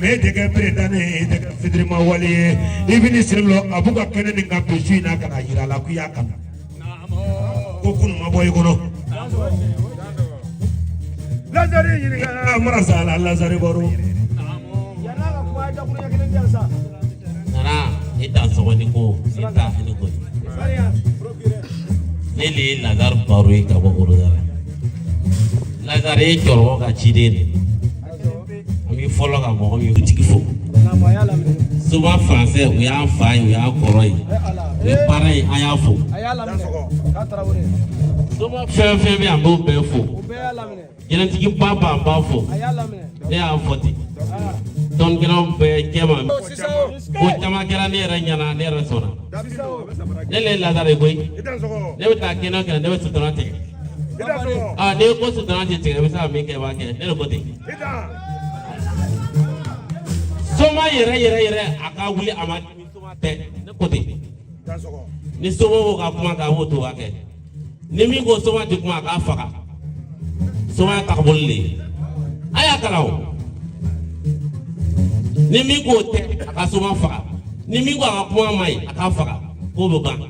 me dege predane dege fidrima wali ibini sirlo abuga kene ni ngapeshi na kana hirala ku yakana ko kun maboy gono Lazare yiri ga marasa la Lazare boro yana ga ku aja ku yakene jalsa nana ita so ni ko ita ni ko lele Lazare boro ka bo oro dara Lazare joro ga chide mi follow ka mo mi tigi fo souvent français ou ya fa ou ya koroi le pareil aya fo souvent fait bien bo be fo yena tigi baba ba fo ne a foti don gelo be kema ko tama kera ne ranyana ne rasona le Lazare goy ne ta kena kena ne sutana te ne ko sutana te be sa mi ke ba ke ne ko te Soma yere aka wuli amati soma te ne kote ni soma wo ka kuma ka woto wake ni mi ko soma di kuma ka faka soma ka bolle aya kalawo ni mi ko te aka soma faka ni mi ko aka kuma mai aka faka ko bo ban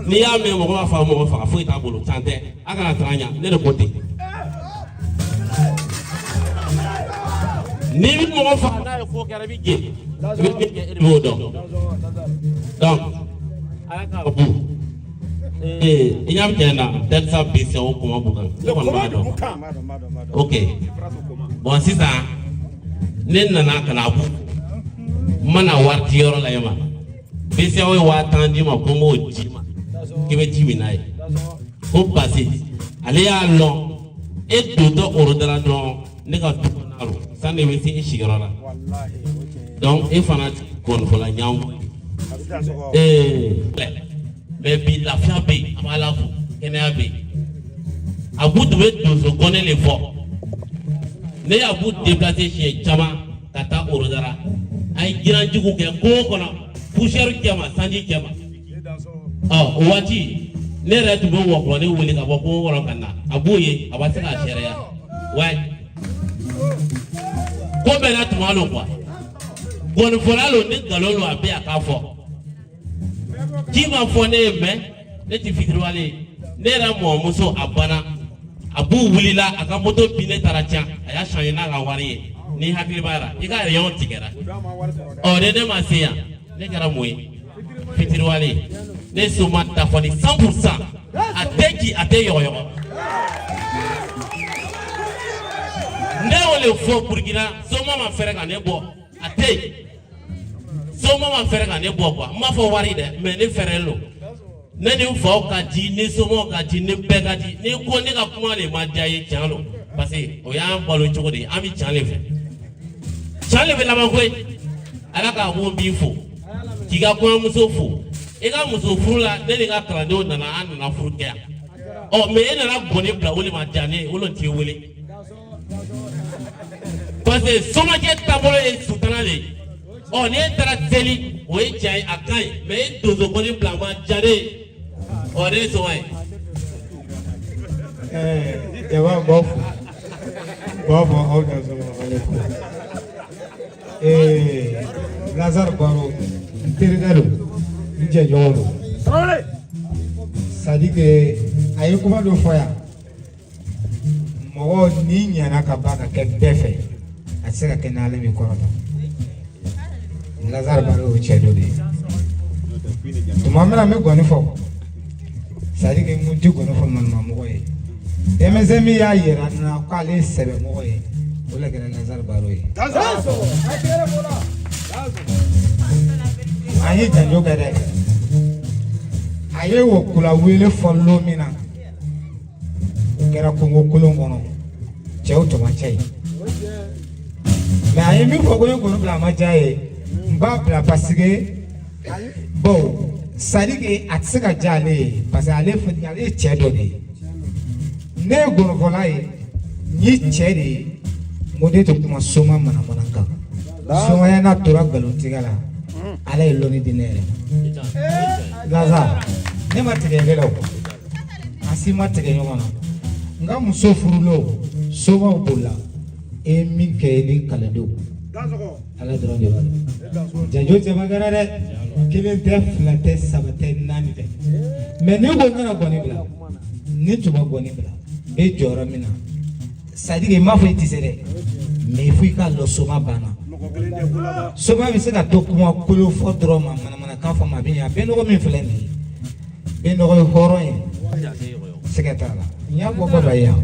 ni ya me mo ko fa mo faka fo ita bolo tante aka na tranya ne kote ni bi mo fa na e fo kara bi je bi ke e mo do donc ala ka bu inyam tena tel sa bi se o ko bu kan le kon ba do okay bon sisa nen na kana bu mana warti yoro la yama bi se o wa tan di ma ko mo ji ma ke be ji mi nai ko passer ale ya lo e do do ordra no ne ka do na ro sande be ti shigara la donc e fana kon fola nyam mais bi la fia be amala fu kene abe abudu be do so connaît les fort ne y'a bu déplacer chez Chama kata Orodara ay giran jugu ke ko kono poussière Chama sanji Chama o wati ne yɛrɛ tun bɛ wɔkulɔ ne wele ka bɔ kungo kɔnɔ ka na a b'o ye a b'a se k'a sariya wa ko bɛɛ n'a tuma lo quoi gɔnifɔla lo ne nkalon lo a bɛ a k'a fɔ k'i ma fɔ ne ye mɛ ne ti fitiriwale ye ne yɛrɛ mɔmuso a banna a b'u wulila a ka moto bin ne taara can a y'a changer n'a ka wari ye ni hakili b'a la i ka rayon tigɛra ɔ ne ma se yan ne kɛra mun ye fitiriwale ye ne soma dafali 100% a tɛ ci a tɛ yɔgɔyɔgɔ ne y'o le fɔ Burkina soma ma fɛrɛ ka ne bɔ a tɛ yen soma ma fɛrɛ ka ne bɔ quoi n m'a fɔ wari dɛ mais ne fɛrɛlen don ne ni n faw ka di ne somaw ka di ne bɛɛ ka di ni ko ne ka kuma de ma diya ye tiɲɛ don parce que o y'an balo cogo de ye an bɛ tiɲɛ de fɛ tiɲɛ de bɛ laban koyi ala k'a bɔ n b'i fo k'i ka kɔɲɔmuso fo i ka muso furu la ne ni ka kalandenw nana an nana furu kɛ yan ɔ mɛ e nana gɔni bila o de ma diya ne ye o de t'i wele parce que somakɛ taabolo ye sutana de ye ɔ ni e taara seli o ye tiɲɛ ye a ka ɲi mɛ e donso gɔni bila a ma diya ne ye ɔ ne ye sɔngɔ ye. jaba b'a fɔ aw da sɔgɔma aleykum Lazare Baro n terikɛ don n jɛɲɔgɔn don c'est à dire que a ye kuma dɔ fɔ yan mɔgɔ n'i ɲana ka ban ka kɛ bɛɛ fɛ a tɛ se ka kɛ n'ale min kɔrɔtɔ Lazare Baro y'o cɛ dɔ de ye tuma min na n bɛ gɔni fɔ c'est à dire que n tɛ gɔni fɔ manumamɔgɔ ye denmisɛn min y'a yira n na k'ale ye sɛbɛmɔgɔ ye o de kɛra Lazare Baro ye a ye janjo kɛ dɛ a ye wɔkula wele fɔ lon min na o kɛra Kongo kolon kɔnɔ cɛw tun ma ca yen mɛ a ye min fɔ ko n ye gɔni bila a ma diya ye n b'a bila parce que bon c'est à dire que a tɛ se ka diya ale ye parce que ale ye cɛ dɔ de ye ne ye gɔnifɔla ye n ye cɛ de ye n ko ne tɛ kuma soma manamana kan somaya n'a tora nkalontigɛ la ala ye lɔnni di ne yɛrɛ ma Lazare ne ma tigɛ e la o an si ma tigɛ ɲɔgɔn na n ka muso furulon somaw bolila e ye min kɛ ni kalandenw ala dɔrɔn de b'a dɔn janjo cɛman kɛra dɛ kelen tɛ fila tɛ saba tɛ naani tɛ mɛ ne ko n kana gɔni bila ne tun ma gɔni bila e jɔyɔrɔ min na c'est à dire que n m'a fɔ i tɛ se dɛ mais fo i k'a lɔ soma banna soma bɛ se ka to kuma kolo fɔ dɔrɔn ma manamanakan fɔ ma a bɛ ɲɛ bɛnɔgɔ min filɛ nin ye bɛnɔgɔ ye hɔrɔn ye sɛgɛ t'a la n y'a fɔ dɔ ye yan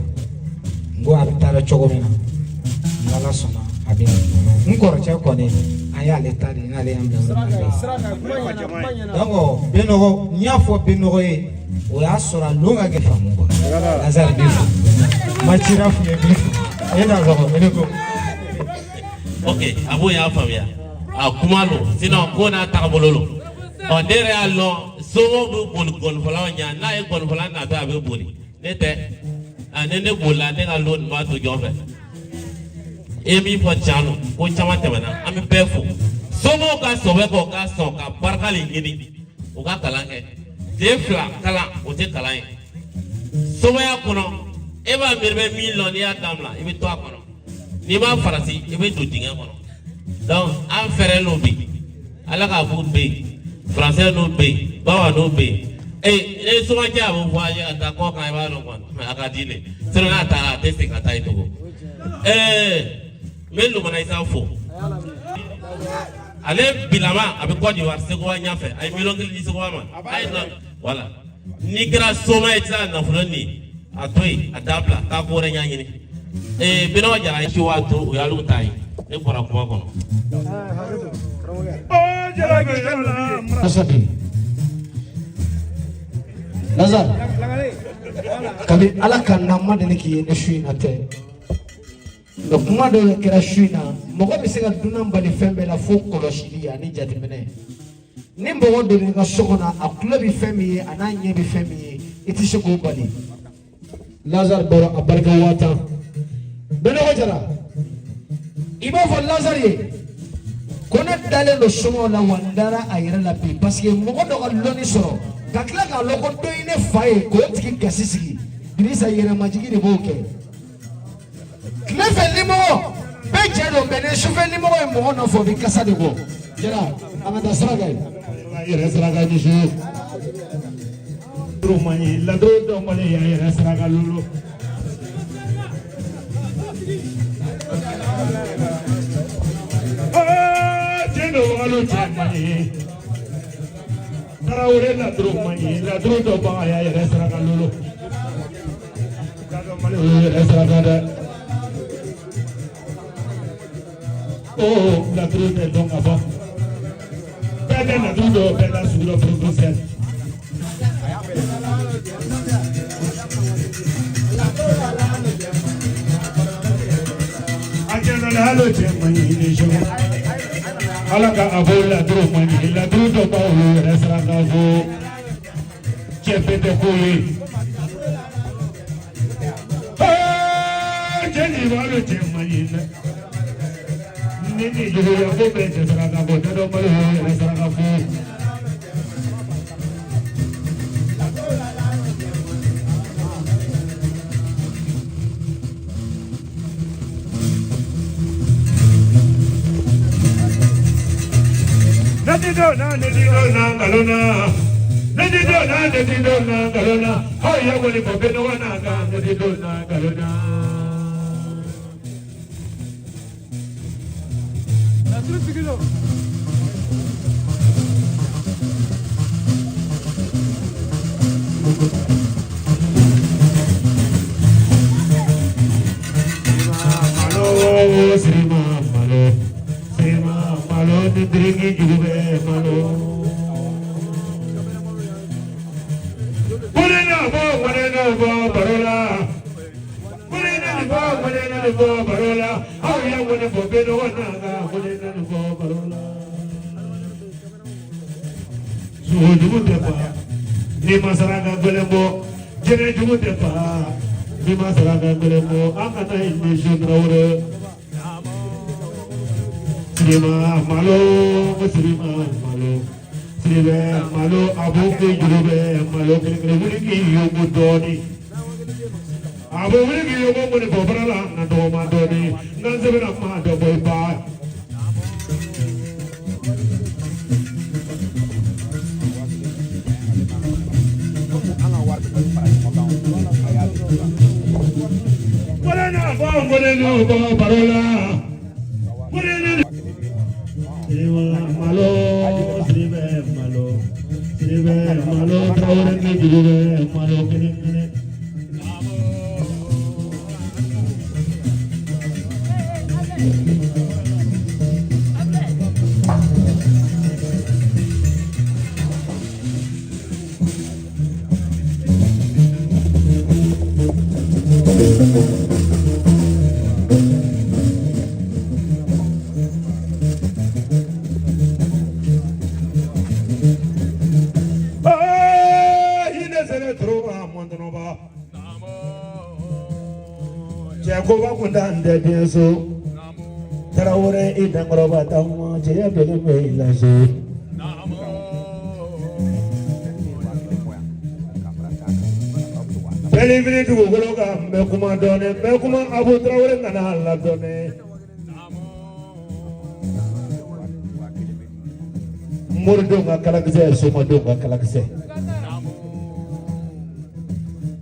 n ko a bɛ taa cogo min na n ala sɔnna a bɛ ɲɛ n kɔrɔcɛ kɔni an y'ale ta de n'ale y'an bila donc bɛnɔgɔ n y'a fɔ bɛnɔgɔ ye o y'a sɔrɔ a lon ka kɛ faamu quoi Lazare bɛ fo ma cira f'i ye bɛ fo e n'a sɔrɔ e de ko. ok a b'o y'a faamuya a kuma lo sinon ko n'a tagabolo lo ɔ ne yɛrɛ y'a lɔn somo bɛ boli gɔnifɔlaw ɲɛ n'a ye gɔnifɔla natɔ a bɛ boli ne tɛ ni ne bolila ne ka lɔn nin b'a to jɔn fɛ e ye min fɔ tiɲɛ lo ko caman tɛmɛna an bɛ bɛɛ fo somow ka sɔbɛ kɛ o ka sɔn ka barika le ɲini o ka kalan kɛ tile fila kalan o tɛ kalan ye somaya kɔnɔ e b'a miiri bɛ min lɔ n'i y'a dabila i bɛ to a kɔnɔ. N'i ma farati i bɛ don dingɛ kɔnɔ donc an fɛrɛ n'o bɛ yen ala k'a fɔ bɛ yen français n'o bɛ yen bawa n'o bɛ yen ne somakɛ a bɛ fɔ a ye ka taa kɔ kan i b'a dɔn kɔni a ka di ne sinon n'a taara a tɛ segin ka taa yen tugun n bɛ Lumana Isa fo ale bilama a bɛ Côte d'Ivoire Sekowa ɲɛfɛ a ye miliyɔn kelen di Sekowa ma a ye na voilà n'i kɛra soma ye i tɛ se ka nafolo nin a to yen a dabila k'a ko wɛrɛ ɲɛɲini. Bɛnɔgɔ Jara si waa to o y'alu ta ye ne bɔra kuma kɔnɔ. Lazare kabi ala ka na ma deli k'i ye ne su in na tɛ nka kuma dɔw de kɛra su in na mɔgɔ bɛ se ka dunan bali fɛn bɛɛ la fo kɔlɔsili ani jateminɛ ni mɔgɔ donna i ka so kɔnɔ a tulo bɛ fɛn min ye a n'a ɲɛ bɛ fɛn min ye i tɛ se k'o bali Lazare Baro a barika 1000 Bɛnɔgɔ Jara i b'a fɔ Lazare ye ko ne dalen don sɔngɔw la wa n dara a yɛrɛ la bi parce que mɔgɔ dɔ ka lɔnni sɔrɔ ka tila k'a lɔn ko dɔ ye ne fa ye k'o tigi gasi sigi Dirisa yɛrɛmajigi de b'o kɛ tile fɛ limɔgɔ bɛɛ jɛ don mɛ ni sufɛ limɔgɔ ye mɔgɔ nɔfɛ o bɛ kasa de bɔ jɛra an ka taa saraka ye yɛrɛ saraka dusu Rumani la do mali ya yɛrɛ saraka lulu jeno alu chamani tarawore la Rumani la do ba ya yɛrɛ saraka lulu kaga mali yɛrɛ saraka da oh la do de donc aba bɛɛ la do bɛɛ la sulo professeur Halo Germany nation. Alaka abola Germany, la drudo bawo resranga vo. Chepete koi. Ah, jeni halo Germany. Nini juhu ya vo be resranga vo, do bawo resranga vo. Nadido na galona. Nadido na galona. How ya wali ko beno na ga nadido na galona. Natru sigilo. Malo sirima malo. Malo nidringi jube malo. Mulena bo barola. Mulena bo barola. How ya wone bo beno wanaga. Mulena bo barola. Suhu jumute pa. Ni masaraga golembo. Jene jumute pa. Ni masaraga golembo. Angana indi shunrawre. Srima malo, Sribe malo, abu ke jurube malo kene wuliki yomu doni. Abu wuliki yomu muni bobrala na doma doni. Nganzebe na ma do boy ba. Mulena bo barola. Malo, Sribe malo, traore ke jurube malo kene. Jacoba kundanda denso Traore idangroba tamma jaya belme ilaso Belivini tu gologa mekuma done mekuma Abu Traore ngana la done Murdunga kalakse sumadunga kalakse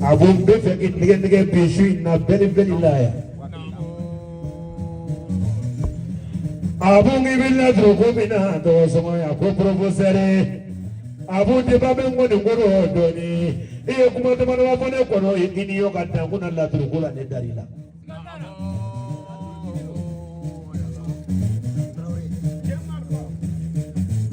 Abu befe nige bishu na beli laya. Abu ngibila drugo bina do somoya ko professore. Abu de babe ngone ngoro doni. Iyo kuma to mano wafone kono ini yo kata kuna la drugo la ne darila.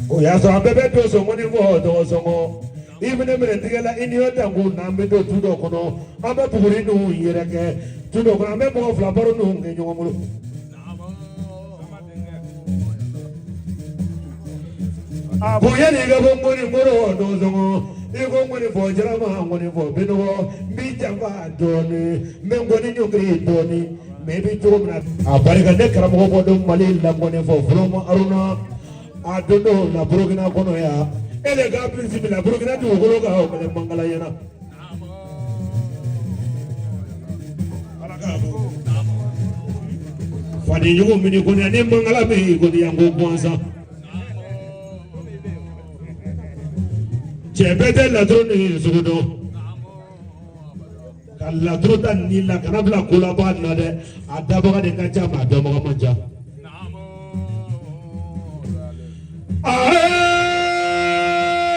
O ya so abebe to somo ni mo do somo. Even if we together in your tango, Nambedo Tudo Kono, Amba Purino, Yereke, Tudo, I'm a more flaborno in your move. Aboyani Gabon Moro, Dozo, you go money for Jarama, money for Beno, Mijava, Doni, Mengoni, Doni, mais bi cogo min na a barika ne karamɔgɔ bɔ don mali lamɔnen fɔ fɔlɔma aruna a don dɔ la burukina kɔnɔ ya e de ka principe la burukina dugukolo ka o kɛlɛ mangala ɲɛna ala k'a fɔ fani ɲɔgɔn mini kɔni ani mangala min kɔni yan ko gansan cɛ bɛɛ tɛ laturu ni sugu dɔn ka laturu ta ni la kana bila ko la bɔ a na dɛ a dabaga de ka ca maa dɔnbaga man ca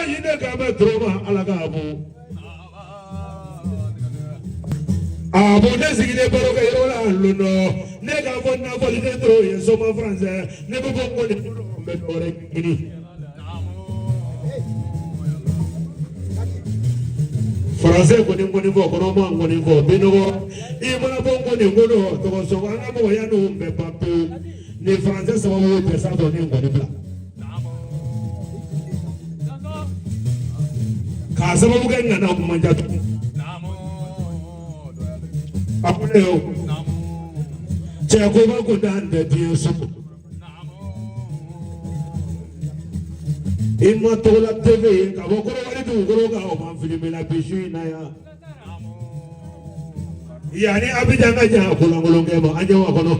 yi ne ka bɛ toro ma ala k'a bon a bon ne sigilen baro kɛ yɔrɔ la londɔ ne k'a fɔ nafɔli ne toro ye soma faransɛ ne bɛ bɔ n ko de n bɛ dɔwɛrɛ ɲini Français kɔni kɔni fɔ kɔnɔma kɔni fɔ binɔgɔ I mana bɔ kɔni kɔnɔ tɔgɔ sɔgɔ an ka mɔgɔya ninnu bɛɛ ban pewu ni Français sababu tɛ s'a dɔn ni kɔni bila k'a sababu kɛ nana kuma ja tugun a ko ne y'o cɛ ko ba ko dan tɛ diɲɛ sugu I ma tɔgɔ la TV ka bɔ kɔrɔwari dugukolo kan o ma filime la bi su in na yan yanni Abidjan ka jan kolonkolon ma an ɲɛ wa kɔnɔ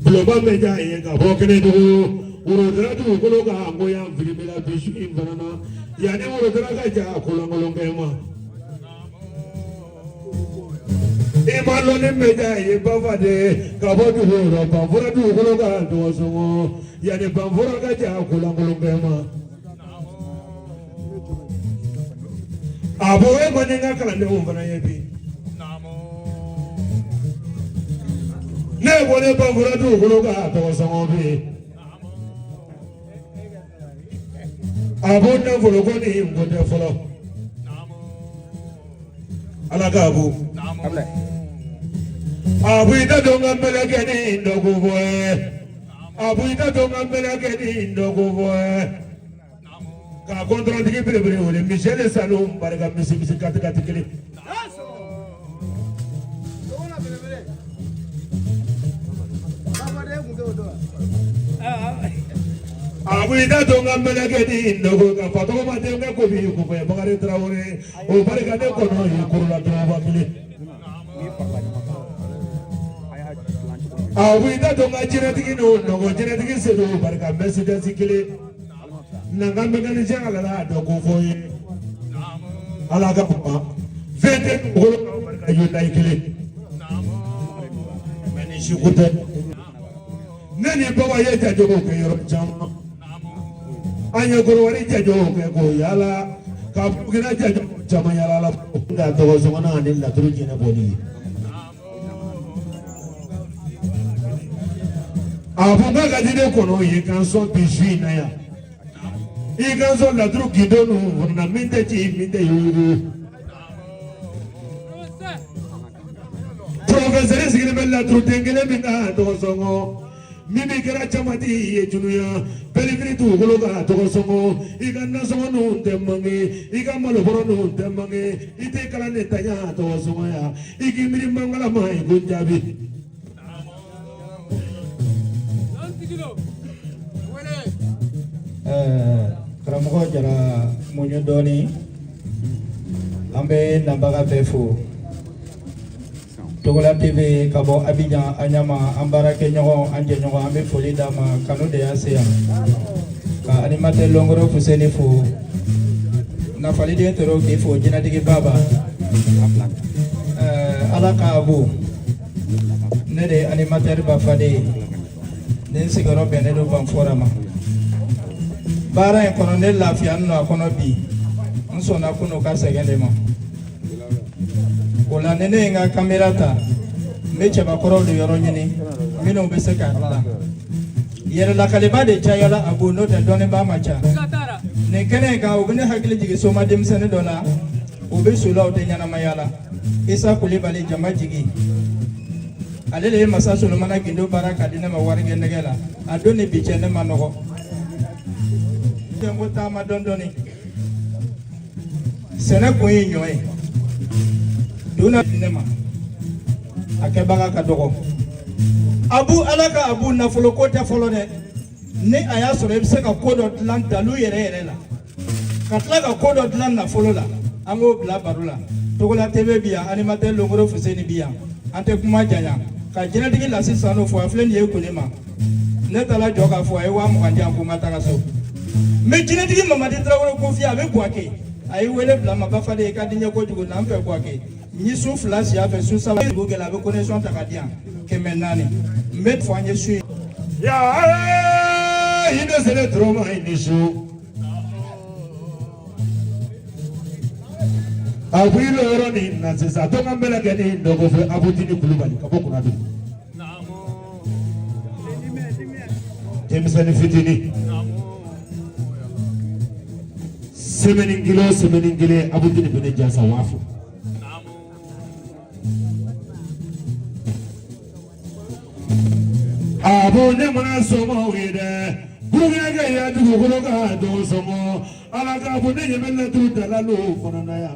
bulonba bɛ ja ye ka bɔ Kɛnɛdugu Worotara dugukolo kan ko yan filime la bi su in fana na yanni Worotara ka jan kolonkolon ma I ma lɔnni bɛ ja ye Bafade ka bɔ dugu yɔrɔ Banfura dugukolo kan tɔgɔ sɔngɔ yanni Banfura ka jan kolonkolon ma a bɔ e kɔni ka kalandenw fana ye bi ne bɔlen Banfura dugukolo kan tɔgɔ sɔngɔ bi a bɔ nafolo kɔni n ko tɛ fɔlɔ ala k'a bɔ a bɔ I da dɔn ka mɛlɛkɛ ni dɔgɔ bɔ a bɔ I da dɔn ka mɛlɛkɛ ni dɔgɔ bɔ ka kɔntɔrɔntigi belebele wele Michel Salum barika misi kati kelen a bɔ I da dɔn ka mɛlɛkɛ ni dɔgɔ ka fa tɔgɔ ma den kɛ ko bi kofɛ Bakari Tarawele o barika ne kɔnɔ ye korola dɔrɔnba kelen a bɔ I da dɔn ka jinɛtigi n'o nɔgɔ jinɛtigi se do barika Mercedes kelen nanga mécanicien ala la dɔ ko fɔ ye ala ka kuma fɛn tɛ dugukolo kan barika Hyundai kelen mais ni sugu tɛ ne ni Baba ye jajogo kɛ yɔrɔ caman an ye Korowari jajogo kɛ k'o yaala ka Burukina jajogo caman yaala la nka tɔgɔ sɔngɔna ani laturu jinɛ bɔli ye a fɔ n ka di ne kɔnɔ ye kan sɔn bi su in na yan I ka sɔn laturu gindo ninnu na min tɛ ci min tɛ yuuru professeur sigilen bɛ laturu den kelen min kan tɔgɔ sɔngɔ min bɛ kɛra camati ye junuya pɛrifiri dugukolo kan tɔgɔ sɔngɔ I ka nasɔngɔ ninnu tɛ mange I ka malobɔrɔ ninnu tɛ mange I tɛ kalan de ta ɲa tɔgɔ sɔngɔ ya I k'i miiri mangala ma I ko jaabi karamɔgɔ jara muɲu dɔɔni an bɛ nabaga bɛɛ fo Togola TV ka bɔ Abidjan a ɲama an baarakɛɲɔgɔn an jɛɲɔgɔn an bɛ foli d'a ma kanu de y'a se yan ka animateur Lɔnkɔrɔ Fuseni fo nafaliden Toro k'i fo jinɛtigi Baba ala k'a bon ne de animateur Bafade ne n sigiyɔrɔ bɛnnen don Banfora ma baara in kɔnɔ ne lafiya n nɔ a kɔnɔ bi n sɔnna kunun ka sɛgɛn de ma o la ni ne ye n ka kamera ta n bɛ cɛbakɔrɔw de yɔrɔ ɲini minnu bɛ se k'a dilan yɛrɛlakaliba de cayala a bon n'o tɛ dɔnnibaa ma ca nin kɛnɛ in kan u bɛ ne hakili jigin soma denmisɛnnin dɔ la o bɛ so la o tɛ ɲɛnamaya la Isa Kulibali jama jigi ale de ye masa Solomana Gindo baara ka di ne ma warigɛ nɛgɛ la a don ni bi cɛ ne ma nɔgɔ ko taama dɔɔni sɛnɛ kun ye ɲɔ ye donna di ne ma a kɛbaga ka dɔgɔ. Abu ala ka abu nafolo ko tɛ fɔlɔ dɛ. Ni a y'a sɔrɔ i bɛ se ka ko dɔ dilan dalu yɛrɛ la. Ka tila ka ko dɔ dilan nafolo la. An k'o bila baro la. Togola TV bi yan, animateur Longoro Fuseni bi yan. An tɛ kuma janya. Ka jɛnɛtigi Lasi Sano fɔ a filɛ nin ye kone ma. Ne taara jɔ k'a fɔ a ye 20,000 di yan ko n ka taga so. Mais jɛnɛtigi Mamadi Tarawele ko f'i a bɛ Buwake. A ye wele bila ma Bafade i ka di n ye kojugu n'an fɛ Buwake. N ye su 2 si a fɛ su 3 dugu gɛlɛ a bɛ connexion ta ka di yan 400. N bɛ fɔ an ye su ye. Ya ina sele troma inisho. Abu ilo yoro ni nasisa tonga mbele gani ndogo fe Abu Tini Kulubali kabo kuna du. Jameson Fitini. Semeningile Abu Tini bene jasa wafu. Abu ne mana somo wide. Buruga ga ya du buruga do somo. Ala ka Abu ne yemela du dalalu fonana ya.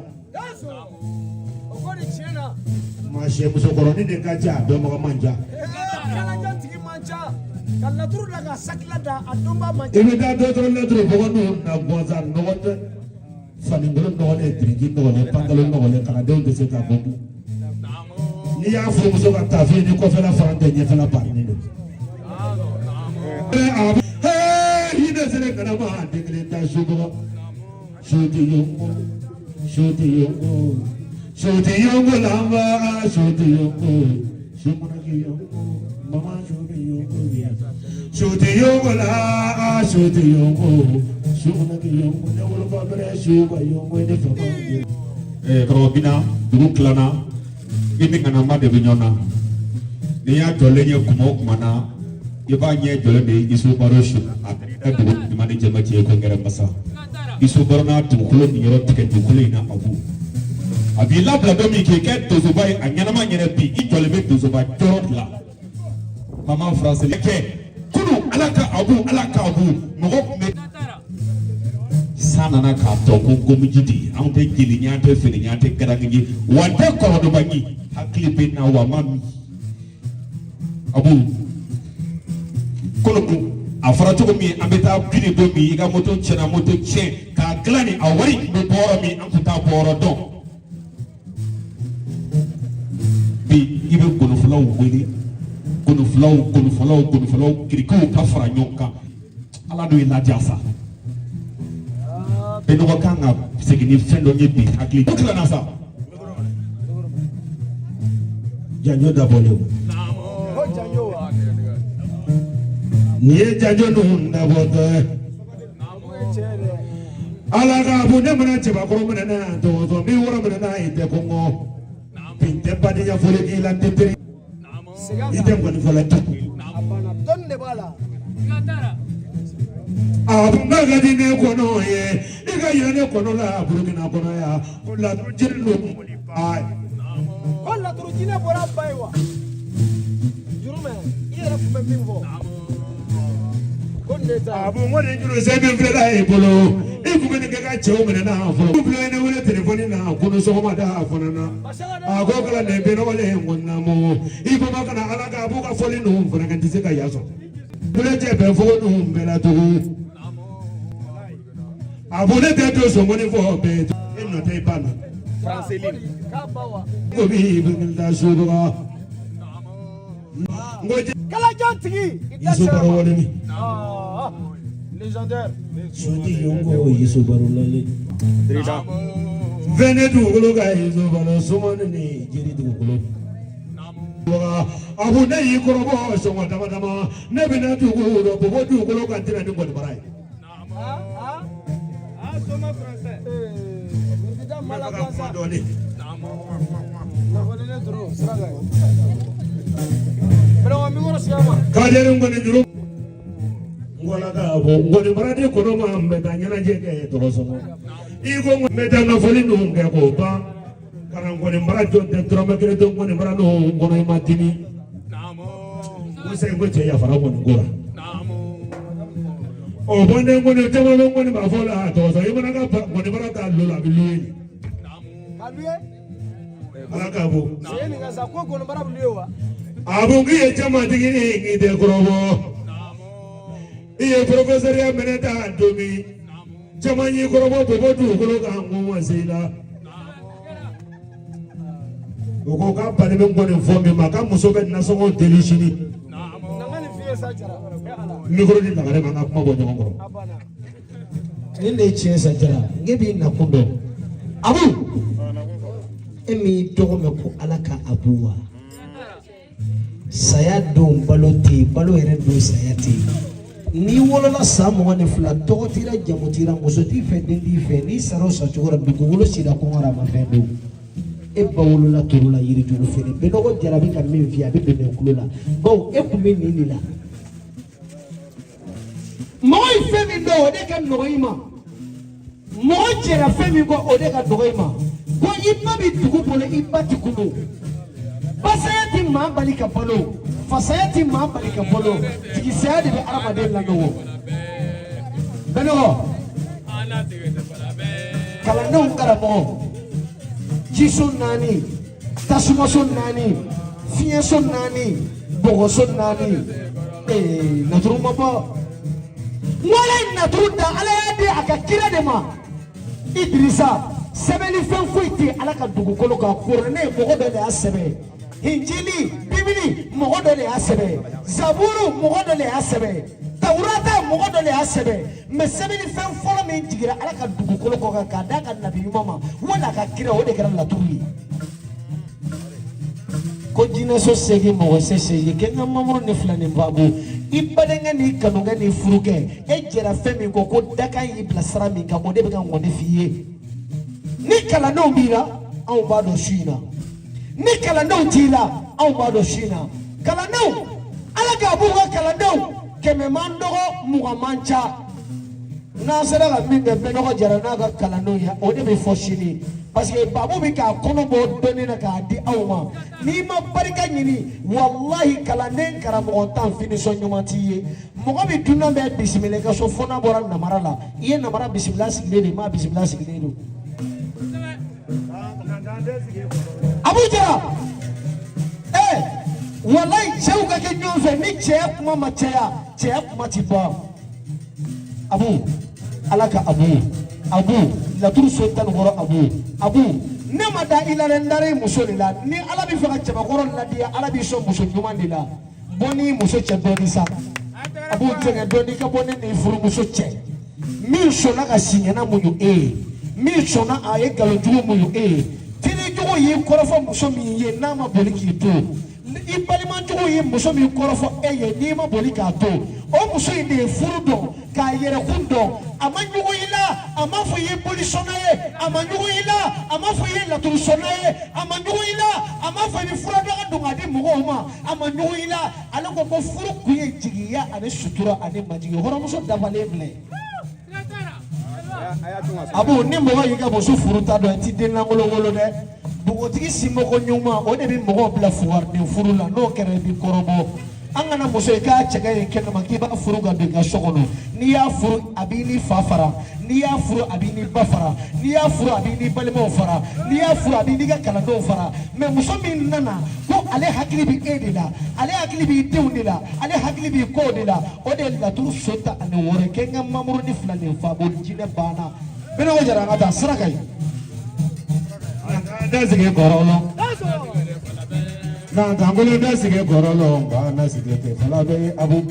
Mashe musokoroni de kaja do mo manja. Kala jantigi manja. Kala turu daga sakla da adomba manja. Ibe da do to le turu bogono na bonza no wote. Fani ngolo no le trigi no le pangalo no le kala de de se ka bobu. Ni ya fu muso ka tafi ni ko fela farante ni fela par ni do. Hey, ina sele kana ma de kle ta shugo. Shuti yongo. Shuti yongo lamba, shuti yongo, shumunaki yongo, mama shuti yongo ya. Shuti yongo la, shuti yongo, shumunaki yongo, ne wolo babere shuba yongo ne fama. Robina, dugu klana, ini kana ma de binyona. Ni ya jole nye kumo kumana, iba nye jole de isu baroshu, dugu ni mani jema che ko ngere masa. Isu barona tumukulo ni yoro tike tumukulo ina abu. Abi labla domi keke tozoba a nyanama nyere bi I jolebe tozoba jorot la maman français leke kunu alaka abu mogo me sanana ka to ko gomjidi am te gili nyante fini nyante garangi wante ko do bangi hakli be na wa mam abu kunu afara to mi ambeta bini do mi ga moto chena moto chen ka glani awari be boro mi amputa boro don ibe gonoflaw wele gonoflaw kiriko ka fara ɲɔgɔn ala do ila jasa be no kan ka segini fɛn dɔ ye bi hakili to kila na sa janjo da bɔlen ni ye janjo nu da bɔtɔ ala ka bu ne mana cɛbakɔrɔ minɛ na tɔgɔtɔ mi wɔrɔ minɛ na ite kɔngɔ pinte badinya fole ila teteri ite ngoni fole tu donne bala abunga gadi ne kono ye iga yene kono la burkina kono ya la jirlo muli pai kolla turujina bora baiwa jurume ira kuma minvo konde ta abu ngone juro sebe frela e bolo iku ne ga chewo mena na folo blo ne wele telefoni na kono so ma da fonana ago kala ne be no wale ngonna mo iku ma kana ala ga bu ka foli no fona kan tise ka yaso bule te be fo no mbela to abu ne te to so ngone fo be no te pana franceline ka bawa ko bi bin da shuru ngoje kala jantigi iso baro wale mi légendaire Shuti yongo iso baro lale vene du golo ga iso baro somane ni jiri du golo abu ne yi korobo so ma dama ne bina du golo bo du golo kan tira ni ngoni barai Soma français. président Malakasa kadere ngoni juru ngola ga bo ngoni barade ko no ma mbeta nyana jege to somo igo mbeta na foli no nge ko ba kana ngoni mara jonte troma kere to ngoni mara no ngono matini muse ngoche ya fara ngoni ngora o bonde ngoni temo ngoni ba fola to so imana ga ngoni mara ta lula biluyi alakabo abu ngiye chama digini ngide krobo iye professor ya meneta domi chama nyi krobo bobo du kolo ka ngwa zila uko ka pale be ngone fombe maka musobe na songo delishini mikro di ngare manga kuma bo nyongo inde chiesa jara ngebi na kundo abu emi dogo me ko alaka abuwa saya don baloti balo ere do saya ti ni wolola samo ne fla to tira jamutira musoti fe dindi fe ni saro sa chura bigolo sida ko ngara mafendo e bawolo la turula yiri tulu fe be dogo jarabi ka min fi abi be kulula baw e ku min ni la moy fe mi do de kan no ima mo jera fe mi go o de ka do ima ko imma bi dugu bole ibati kumu fasayati ma balika bolo fasayati ma balika bolo tigi sayade be arabade la no beno kala no karamo jisun nani tasuma son nani fiye son nani bogo son nani naturu mapa wala naturu da ala yade akakira de ma Idrissa sebeli fen foiti ala ka dugukolo ka korne mogo do le asebe Injili Bibili mogo do le asebe Zaburu mogo do le asebe Taurata mogo do le asebe me sebeli fen folo me jigira ala ka dugukolo ko ka da ka nabi mama wala ka kira o de kera la turi ko jina so segi mogo se segi ke ngamamro ne flani babu ibadenga ni kanunga ni furuke e jera femi ko ko daka yi blasara mi ka mo de be ka ngone fiye ni kala no mira au bado shina ni kala no tila au bado shina kala no ala ga buga kala no keme mandogo mugamancha na sera ga minga beno jara na ga kala no ya o de be foshini parce que babu bi ka kono bo doni na ka di awma ni ma barika nyini wallahi kala nen karamo tan fini so nyomati mo ko bi dunna be bismillah ka so fona bora na marala iye na mara bismillah sigile ma bismillah sigile Abuja wallahi cheuka ke nyonfe ni cheya kuma machaya cheya kuma tiba abu alaka abu la turu sultan goro abu ne mada ila rendare musolila ni ala bi faka chaba goro la dia ala bi so muso nyumandila boni muso che doni sa abu tenge doni ka boni ni furu muso che mi so na ka sinyana munyu mi so na aye galo jugo munyu tini jugo yi korofo muso mi ye na ma boli ki to ibali man jugo yi muso mi korofo ye ni ma boli ka to o muso inde furu do ka yere kundo amanjugo ila amafu ye boli sonaye amanjugo ila amafu ye la tur sonaye amanjugo ila amafu ni fura do ngadi mugoma amanjugo ila alako ko furu kuye jigiya ane sutura ane majigi horo muso davale ble abu ni mogo yiga muso furuta do ti den na ngolo de bugotigi simo ko nyuma o de bi mogo bla fuwar de furu la no kere bi korobo angana muso ka chega ye kenna makiba furu ga de ga shogono ni ya furu abini fafara ni ya furu abini bafara ni ya furu abini balimo fara ni ya furu abini ga kala do fara me muso min nana ko ale hakili bi edila ale hakili bi dewdila ale hakili bi kodila o de la tur sota ane wore kenga mamuru ni fulani fa bo jine bana beno wajara ngata sarakai da sige korolo na ngangolo da sige korolo ba na sige te fala be abu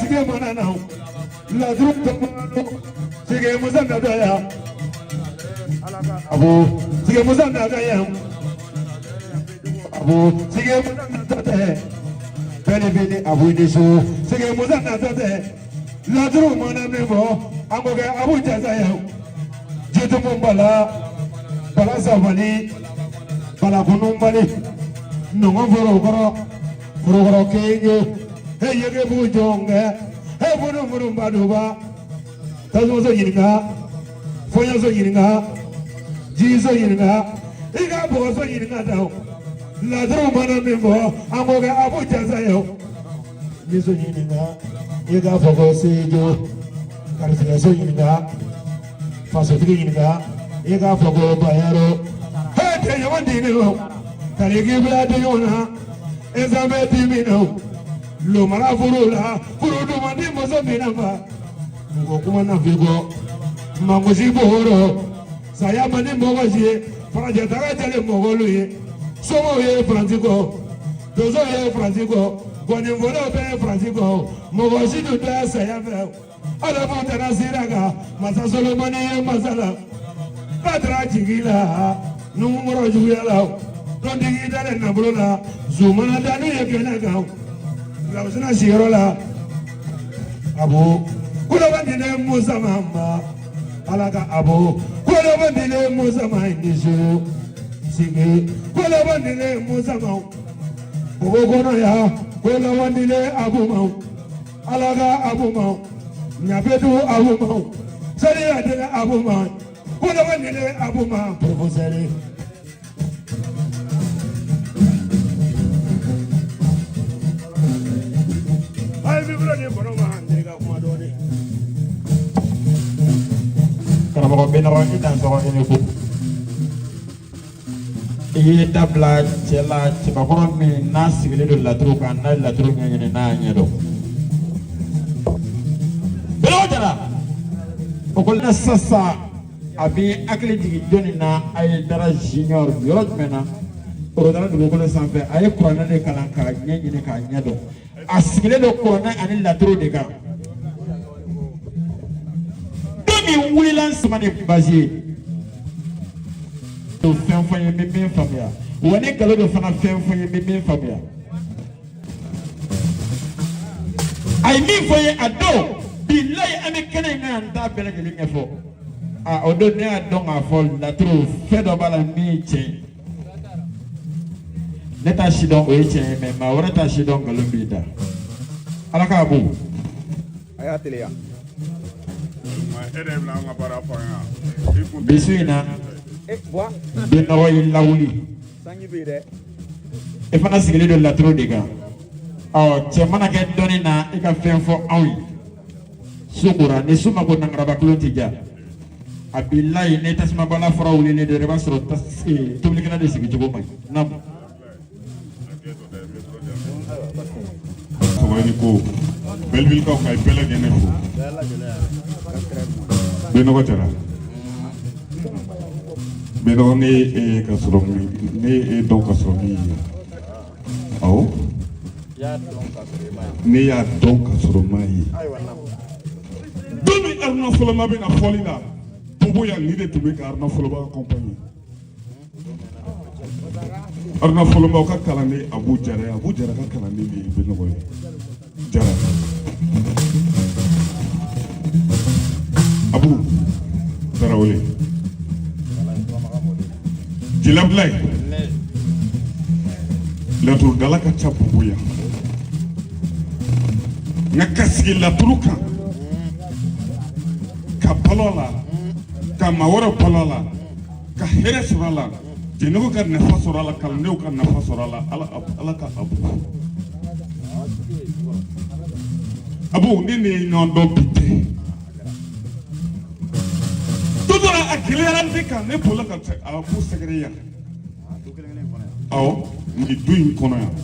sige mana na la drup to sige muzanda da ya abu sige muzanda da ya abu sige muzanda da ya bene bene abu ni so sige muzanda da ya la drup mana me bo amoge abu jaza ya jeto mbala bala savani bala kunumbali nongo foro kenyo hey yege bujonga hey buru maduba tazo zo yiringa foya zo yiringa jizo yiringa iga bo zo yiringa dawo la dro mana membo amoga abu jaza yo mizo yiringa i k'a fɔ ko sejo karitigɛso ɲininka fasotigi ɲininka i k'a fɔ ko bayero Hey, tell you what they know. Can you give that to you now? It's a bad thing, you know. Lumara Furula, Furudu Mandi Mosamina. Mukumana Vigo, Mamusi Bohoro, Sayamani Mogazi, Prajatara Tele Mogoli, Somoye Francisco, Dozoye Francisco, Guanimolo Francisco, Mogosi to Dance Sayafel, Alabantana Siraga, Masasolomani Masala, Patra Chigila, Numero Juliala, don't dig it at Nabula, Zumana Dani Yakanaka, Lausana Sirola, Abu, Kulavandine Musamamba, Alaka Abu, Kulavandine Musama in the show, Sigi, Kulavandine Musama, Ogonoya, Kulavandine Abumau, Alaga Abumau, Nabedu Abumau, Saria de Abumau, Kulavandine Abuma, Professor. Karamɔgɔ bɛnɔgɔ i dan sɔgɔ i ni ko i ye dabila cɛ la cɛbakɔrɔ min n'a sigilen don laturu kan n'a ye laturu ɲɛɲini n'a y'a ɲɛdɔn bɛnɔgɔ jara o ko ne sisan a bɛ hakili jigin jɔnni na a ye dara junior yɔrɔ jumɛn na o dara dugukolo sanfɛ a ye kuranɛ de kalan k'a ɲɛɲini k'a ɲɛdɔn a sigilen don kuranɛ ani laturu de kan min wulila sama ni base ye to fɛn fɔ n ye n bɛ min faamuya wa ni nkalon dɔ fana fɛn fɔ n ye n bɛ min faamuya a ye min fɔ n ye a don bilayi an bɛ kɛnɛ in kan yan n t'a bɛɛ lajɛlen ɲɛfɔ o don ne y'a dɔn k'a fɔ laturu fɛn dɔ b'a la min ye tiɲɛ ye ne t'a si dɔn o ye tiɲɛ ye mɛ maa wɛrɛ t'a si dɔn nkalon b'i da ala k'a bon a y'a teliya bisu in na bɛnɔgɔ y'i lawuli i fana sigilen don laturu de kan cɛ mana kɛ dɔnni na i ka fɛn fɔ anw ye su kora ni su ma ko nangaraba kulon tɛ ja a bilayi ni tasumabala fɔra wulilen dɔ i b'a sɔrɔ tobilikɛla de sigi cogo man ɲi namu. Sɔgɔni ko Belleville-kaw ka bɛɛ lajɛlen fo bɛnɔgɔ jara bɛnɔgɔ ne ka sɔrɔ ne dɔn ka sɔrɔ min ye awɔ ne y'a dɔn ka sɔrɔ maa ye don min Haruna Fɔlɔma bɛna fɔli la Bobo yan ni de tun bɛ ka Haruna Fɔlɔma accompagner Haruna Fɔlɔma ka kalanden Abu Jara ka kalanden de ye bɛnɔgɔ ye Jara Abu Tarawele Jilablaye laturu dala ka ca Bobo yan nka ka sigi laturu kan ka balo la ka maa wɛrɛ balo la ka hɛrɛ sɔrɔ a la jɛnɛw ka nafa sɔrɔ a la kalandenw ka nafa sɔrɔ a la ala ka Abu Abu ne ni ɲɔgɔn dɔn bi tɛ dɔdɔra a gɛlɛyara ne kan ne bolila ka a ko sɛgɛrɛ yan awɔ nin du in kɔnɔ yan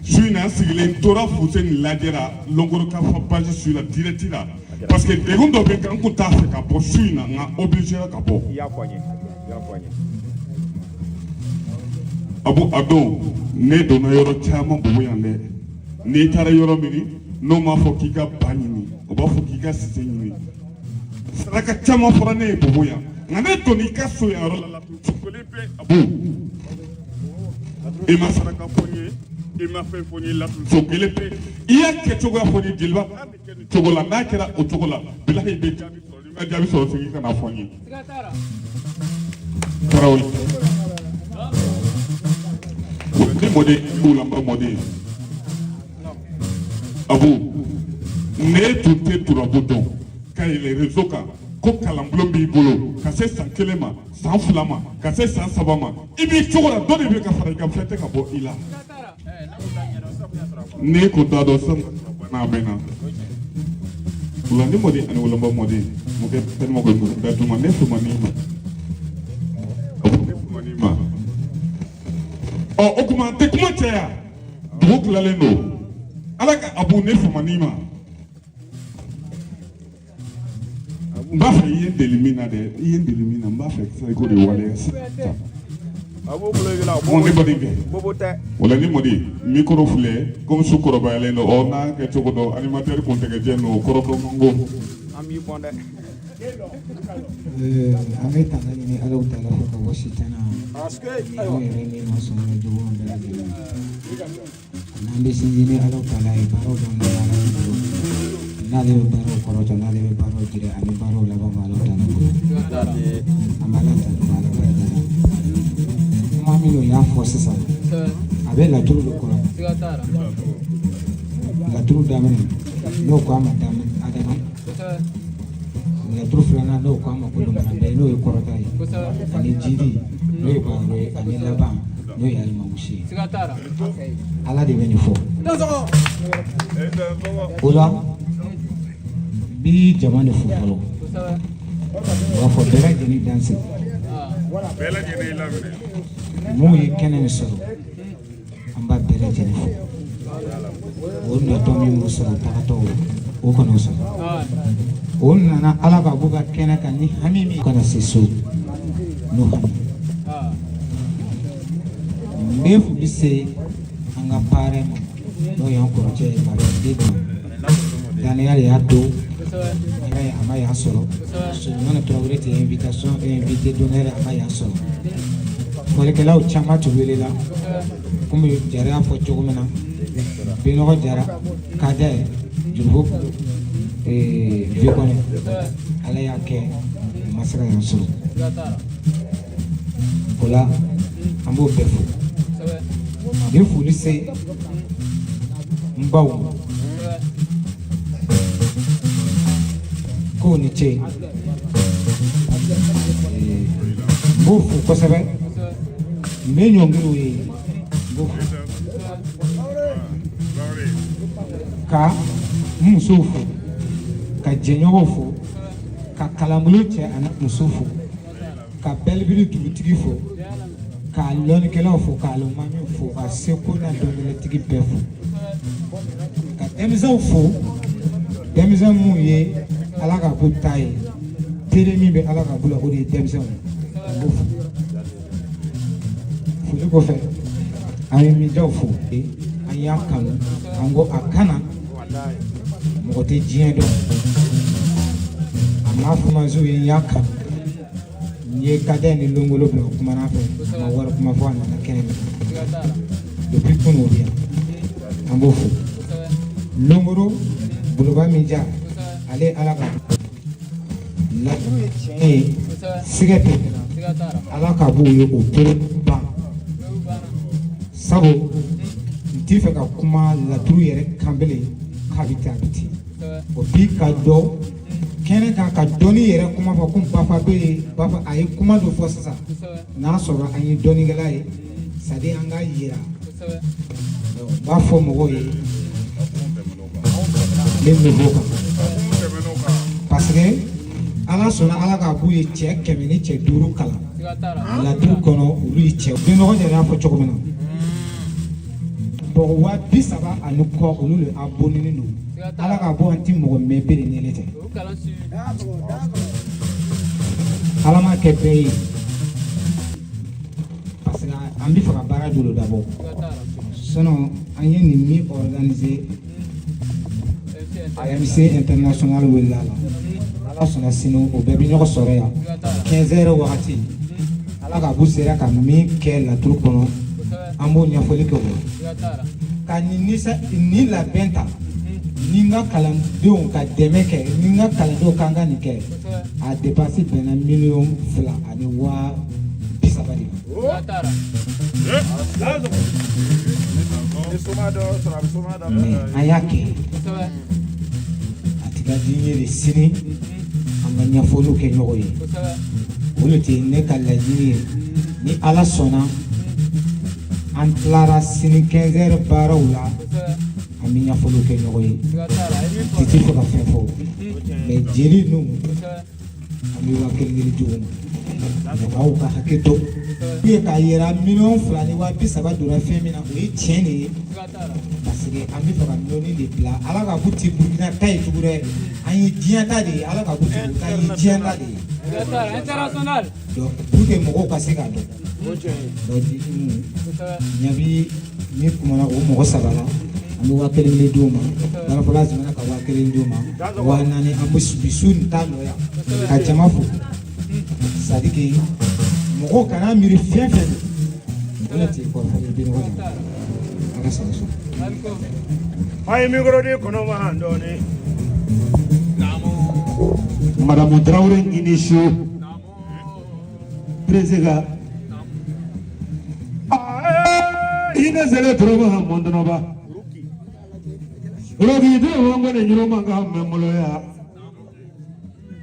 su in na an sigilen tora Fuseni lajɛra Lɔnkɔrɔ ka fɔ basi su la direct la parce que degun dɔ bɛ kan n kun t'a fɛ ka bɔ su in na nka obligé ka bɔ Abu a don ne donna yɔrɔ caman Bobo yan dɛ n'i taara yɔrɔ min n'o m'a fɔ k'i ka ba ɲini o b'a fɔ k'i ka sise ɲini saraka caman fɔra ne ye Bobo yan nka ne donna i ka so yan yɔrɔ la cogolen bɛ Abu i ma saraka fɔ n ye i ma fɛn fɔ n ye laturu so kelen bɛ i y'a kɛ cogoya fɔ n ye jeliba cogo la n'a kɛra o cogo la bilahi i bɛ jaabi sɔrɔ n'i ma jaabi sɔrɔ segin ka na fɔ n ye Tarawele ni mɔden b'u la n bɛ mɔden Abu ne tun tɛ turabu dɔn ka yɛlɛ réseau kan ko kalanbulon b'i bolo ka se san 1 ma san 2 ma ka se san 3 ma i b'i cogo la dɔ de bɛ ka fara i ka fɛn tɛ ka bɔ i la ne ko t'a dɔn n'a bɛnna o la ni mɔden ani woloba mɔden mɔkɛ tellement que bɛɛ tuma ne fumani ma ne fumani ma o kuma tɛ kuma caya dugu tilalen don ala ka abu ne fumani ma n b'a fɛ i ye n deli min na dɛ i ye n deli min na n b'a fɛ i ko de waleya sisan mon ne baden kɛ wala ni mɔden micro filɛ comme su kɔrɔbayalen don ɔ n'a kɛ cogo dɔ animateur kun tɛgɛ jɛ n'o kɔrɔ dɔ man go an bɛ tanga ɲini alaw taala fɛ ka bɔ sitana aw yɛrɛ ni ma sɔn ka jogo bɛɛ lajɛlen n'an bɛ sinsin ni alaw taala ye baaraw dɔn bɛ ala de bolo n'ale bɛ baaraw kɔrɔtɔ n'ale bɛ baaraw jira ani baaraw laban bɛ alaw taala bolo an b'a la ta ko ala barika la kuma min o y'a fɔ sisan a bɛ laturu de kɔrɔ laturu daminɛ n'o ko a ma daminɛ adama laturu filanan n'o ko a ma ko lomanaden n'o ye kɔrɔta ye ani jiri n'o ye baro ye ani laban n'o ye alimamusi ye ala de bɛ nin fɔ o la bi jama de fo fɔlɔ o b'a fɔ bɛɛ lajɛlen danse mun ye kɛnɛ min sɔrɔ an b'a bɛɛ lajɛlen fo o natɔ min m'o sɔrɔ tagatɔ o kana o sɔrɔ o nana ala ka bɔ ka kɛnɛ kan ni hami min kana se so n'o hami n bɛ foli se an ka parrain ma n'o y'an kɔrɔcɛ ye Maradi Dena danaya de y'a to a ma y'an sɔrɔ Sulemani Traoré tɛ invitation invité d'honneur a ma y'an sɔrɔ fɔlikɛlaw caman tun welela komi Jara y'a fɔ cogo min na Binɔgɔ Jara Kadɛ Jurufo Vikɔnɛ ala y'a kɛ u ma se ka y'an sɔrɔ o la an b'o bɛɛ fo n bɛ foli se n baw k'o ni ce n b'o fo kosɛbɛ n bɛ ɲɔngiriw ye n b'o fo ka n musow fo ka jɛɲɔgɔnw fo ka kalanbolo cɛ ani muso fo ka bɛlibiri dugutigi fo ka lɔnnikɛlaw fo ka alimami fo ka seko na dɔnkɛlɛtigi bɛɛ fo ka denmisɛnw fo denmisɛn minnu ye ala ka ko ta ye tere min bɛ ala ka ko la o de ye denmisɛnw an b'o fo foli kɔfɛ an ye mijaw fo an y'a kanu an ko a kana mɔgɔ tɛ diɲɛ dɔn a ma fumansiw ye n y'a kanu n ye Kadɛ ni Longolo bila o kumana fɛ a ma wari kuma fɔ a nana kɛnɛ min depuis kunu o bɛ yan an b'o fo Longolo boloba min ja ale ye ala ka laturu ye tiɲɛ ye sigɛ tɛ ala ka b'o ye o pewu ban sabu n t'i fɛ ka kuma laturu yɛrɛ kanbele k'a bɛ ten a bɛ ten o bi ka dɔ kɛnɛ kan ka dɔnni yɛrɛ kuma fɔ ko Bafa bɛ yen Bafa a ye kuma dɔ fɔ sisan n'a sɔrɔ an ye dɔnnikɛla ye c'est à dire an k'a yira n b'a fɔ mɔgɔw ye ne niveau kan parce que ala sɔnna ala ka b'u ye cɛ 100 ni cɛ 5 kalan laturu kɔnɔ olu ye cɛ Binɔgɔ Jara y'a fɔ cogo min na bɔgɔ 30 ani kɔ olu le abonnés don ala ka bɔ an ti mɔgɔ mɛn bere ni ne tɛ ala ma kɛ bɛɛ ye parce que an bɛ fɛ ka baara dolo dabɔ sinon an ye nin min organiser AMC international wele la ala sɔnna sini o bɛɛ bɛ ɲɔgɔn sɔrɔ yan 15 heures wagati ala ka b'u sera ka min kɛ laturu kɔnɔ an b'o ɲɛfɔli kɛ o ka ni labɛn ta ni n ka kalandenw ka dɛmɛ kɛ ni n ka kalandenw kan ka nin kɛ a dépassé bɛnna 2 millions ani 30 de mais an y'a kɛ a ti ka di n ye de sini an ka ɲɛfɔliw kɛ ɲɔgɔn ye o de tɛ ne ka laɲini ye ni ala sɔnna an tilara sini 15 heures baaraw la an an bɛ ɲɛfɔliw kɛ ɲɔgɔn ye i tɛ fɛ ka fɛn fɔ mais jeli ninnu an bɛ wa kelen di u ma aw ka hakɛ to k'a yira $2,000 ni $30,000 donna fɛn min na o ye tiɲɛ de ye parce que an bɛ fɛ ka $1,000,000 de bila ala ka ko ti Burukina ta ye tugun dɛ an ye diɲɛ ta de ye ala ka ko ti Burukina an ye diɲɛ ta de ye donc pour que mɔgɔw ka se k'a dɔn donc ɲabi min kumana o mɔgɔ 3 la an bɛ wa kelen di u ma barafɔla jamana ka wa kelen di u ma wa 4 an bɛ bisu nin ta nɔ yan ka jama fo c'est à dire que mɔgɔw kana miiri fɛn fɛn o de tɛ kɔrɔfɔ ye bi ɲɔgɔn na a ka sara sɔrɔ. a ye mikoro di kɔnɔ ma dɔɔni. Madame Traoré Initio, président. Ine zele troba ha mondonaba. Rogi de wongo ne nyuro manga memolo ya.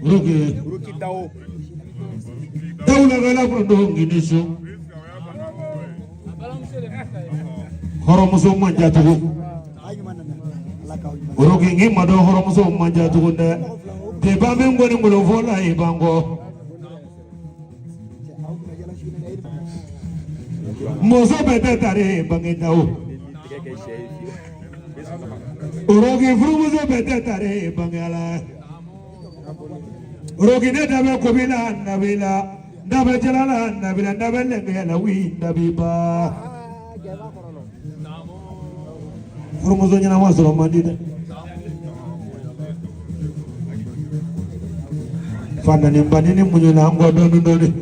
Rogi dawo. Dawo la gala prondo Initio. Horomuso manja tugo. Rogi ngi mado horomuso manja tugo de. Te ba mengo ni mulo vola e bango. Mozo bete tare bangedao. Rogi frumozo bete tare bangala. Rogi ne dabe kobila nabila. Dabe jalala nabila dabe lengela wi dabiba. Frumozo nyana wasoro mandide. Fanda nembani munyula ngodo ndoni.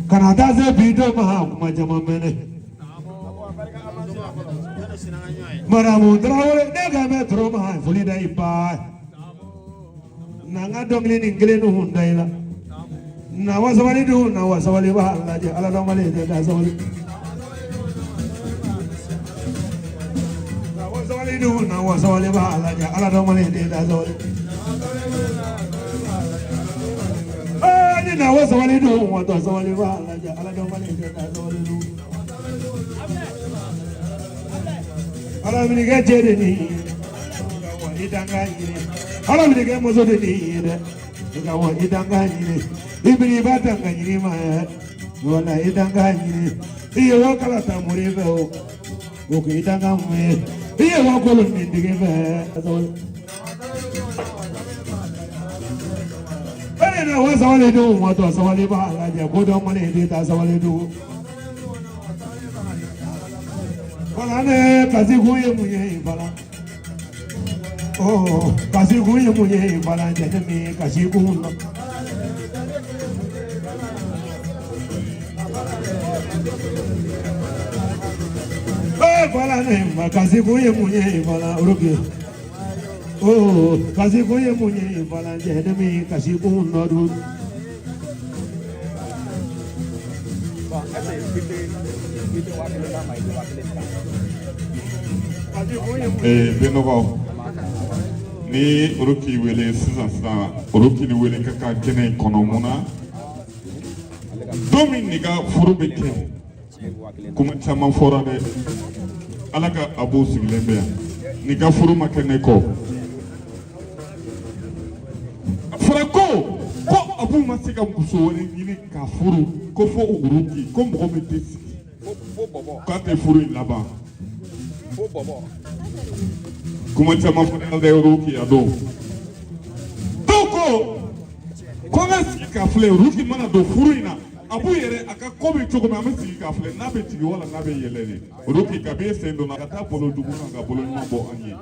Kanada ze bido maha majama mene. Maramu Traoré nega metro maha fulida ipa. Nanga dongli ningle nu hundaila. Na wasawali du na wasawali ba alaje ala domale de da zawali. Na wasawali du na wasawali ba alaje ala domale de da zawali. Na wasawali do wato wasawali ba alaja ala do male de da zawali do ala mi ga jere ni wa idanga ni ala mi ga mozo de ni de ga wa idanga ni ibri ba tanga ni ma wala idanga ni iyo wa kala ta muri be o ko idanga me iyo wa ko lo ni dige be zawali na wasawali do wato wasawali ba alaja bodo mane de ta wasawali do wala ne kazi kuye munye bala oh kazi kuye munye bala jade mi kazi kunno bala ne ma kazi kuye munye bala uruke oh, kazi koye munye bala jede mi kazi kunno du. Benogo ni uruki wele sisan uruki ni wele kaka kene kono muna domin niga furu be ke kuma chama fora de alaka abu siglembe niga furu makene ko ko abu masika muso wale nyini ka furu ko fo uruki ko mɔgɔ min tɛ sigi k'a tɛ furu in laban kuma caman fana de uruki a don dɔw ko an ka sigi ka filɛ uruki mana don furu in na abu yɛrɛ a ka ko bɛ cogo min an bɛ sigi ka filɛ n'a bɛ jigin wala n'a bɛ yɛlɛ de uruki kabi sen donna ka taa bolo jugu kan ka bolo ɲuman bɔ an ye.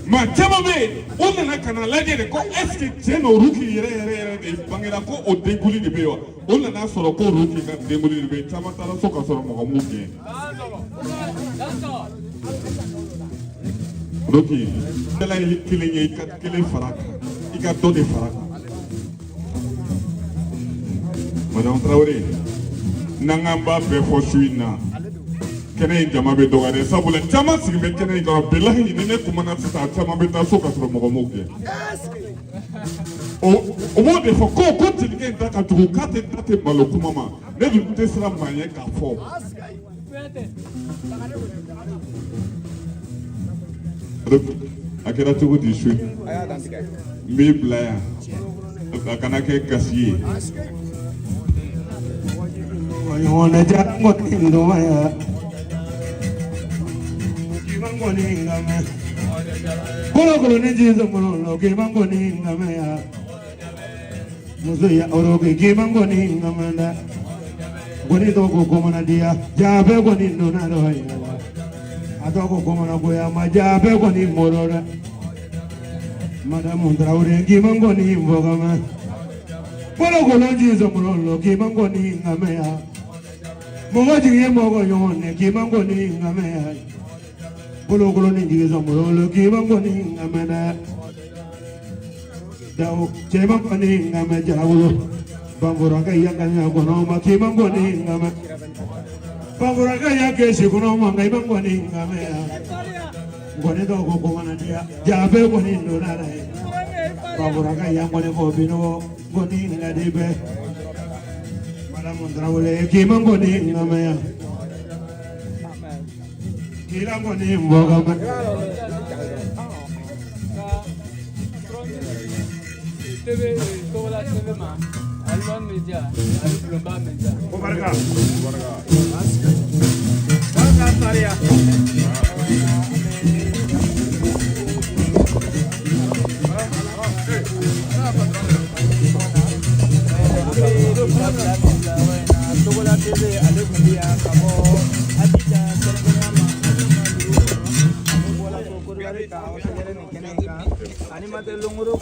Ma caman bɛ yen o nana ka na lajɛ de ko est-ce que cɛ n'o Ruki yɛrɛ de bangera ko o denkuli de bɛ yen wa o nana sɔrɔ ko Ruki ka denkuli de bɛ yen caman taara so ka sɔrɔ mɔgɔ m'u gɛn. Ruki bɛɛ la ye kelen ye i ka kelen fara kan i ka dɔ de fara kan. Madame Traoré n'an k'an b'a bɛɛ fɔ su in na. Kene in jama bɛ dɔgɔya dɛ sabula caman sigi bɛ kɛnɛ in kan bilahi ni ne kumana sisan caman bɛ taa so ka sɔrɔ mɔgɔ m'o gɛn o b'o de fɔ ko jelikɛ in da ka jugu k'a tɛ da tɛ malo kuma ma ne dun tɛ siran maa ɲɛ k'a fɔ a kɛra cogo di su n b'i bila yan a kana kɛ kasi ye ɲɔgɔnna diya kɔni nɔgɔya k'i man kɔni lamɛn kolokolo ni ji sɔmɔlɔ la k'i man kɔni lamɛn ya muso ya ɔrɔ k'i man kɔni lamɛn dɛ kɔni tɔgɔ ko kɔmana diya jaabe kɔni donna dɔ ye a tɔgɔ ko kɔmana goya ma jaabe kɔni mɔdɔ dɛ madamu Traoré k'i man kɔni fɔkama kolokolo ji sɔmɔlɔ la k'i man kɔni lamɛn ya mɔgɔ jigin ye mɔgɔ ɲɔgɔn dɛ k'i man kɔni lamɛn ya kolokolo ni jigi sɔmɔlɔ la k'i man kɔni lamɛn dɛ daw cɛ man kɔni lamɛn Jalawolo banfɔrɔkɛ yakanya kɔnɔ ma k'i man kɔni lamɛn banfɔrɔkɛ yakɛsi kɔnɔ ma nka i man kɔni lamɛn ya nkɔni tɔgɔ ko kɔmana diya jaabe kɔni donna dɛ banfɔrɔkɛ yan kɔni fɔ binɔgɔ kɔni nka de bɛ madamu Traoré k'i man kɔni lamɛn ya k'i la kɔni fɔkama TV Togola TV ma Alban Media Ali Blomba Media Baraka Maria. Togola TV ale kumbia kabo Adija Serengama Bola ko ko ka o sere ni kenenga animate longoro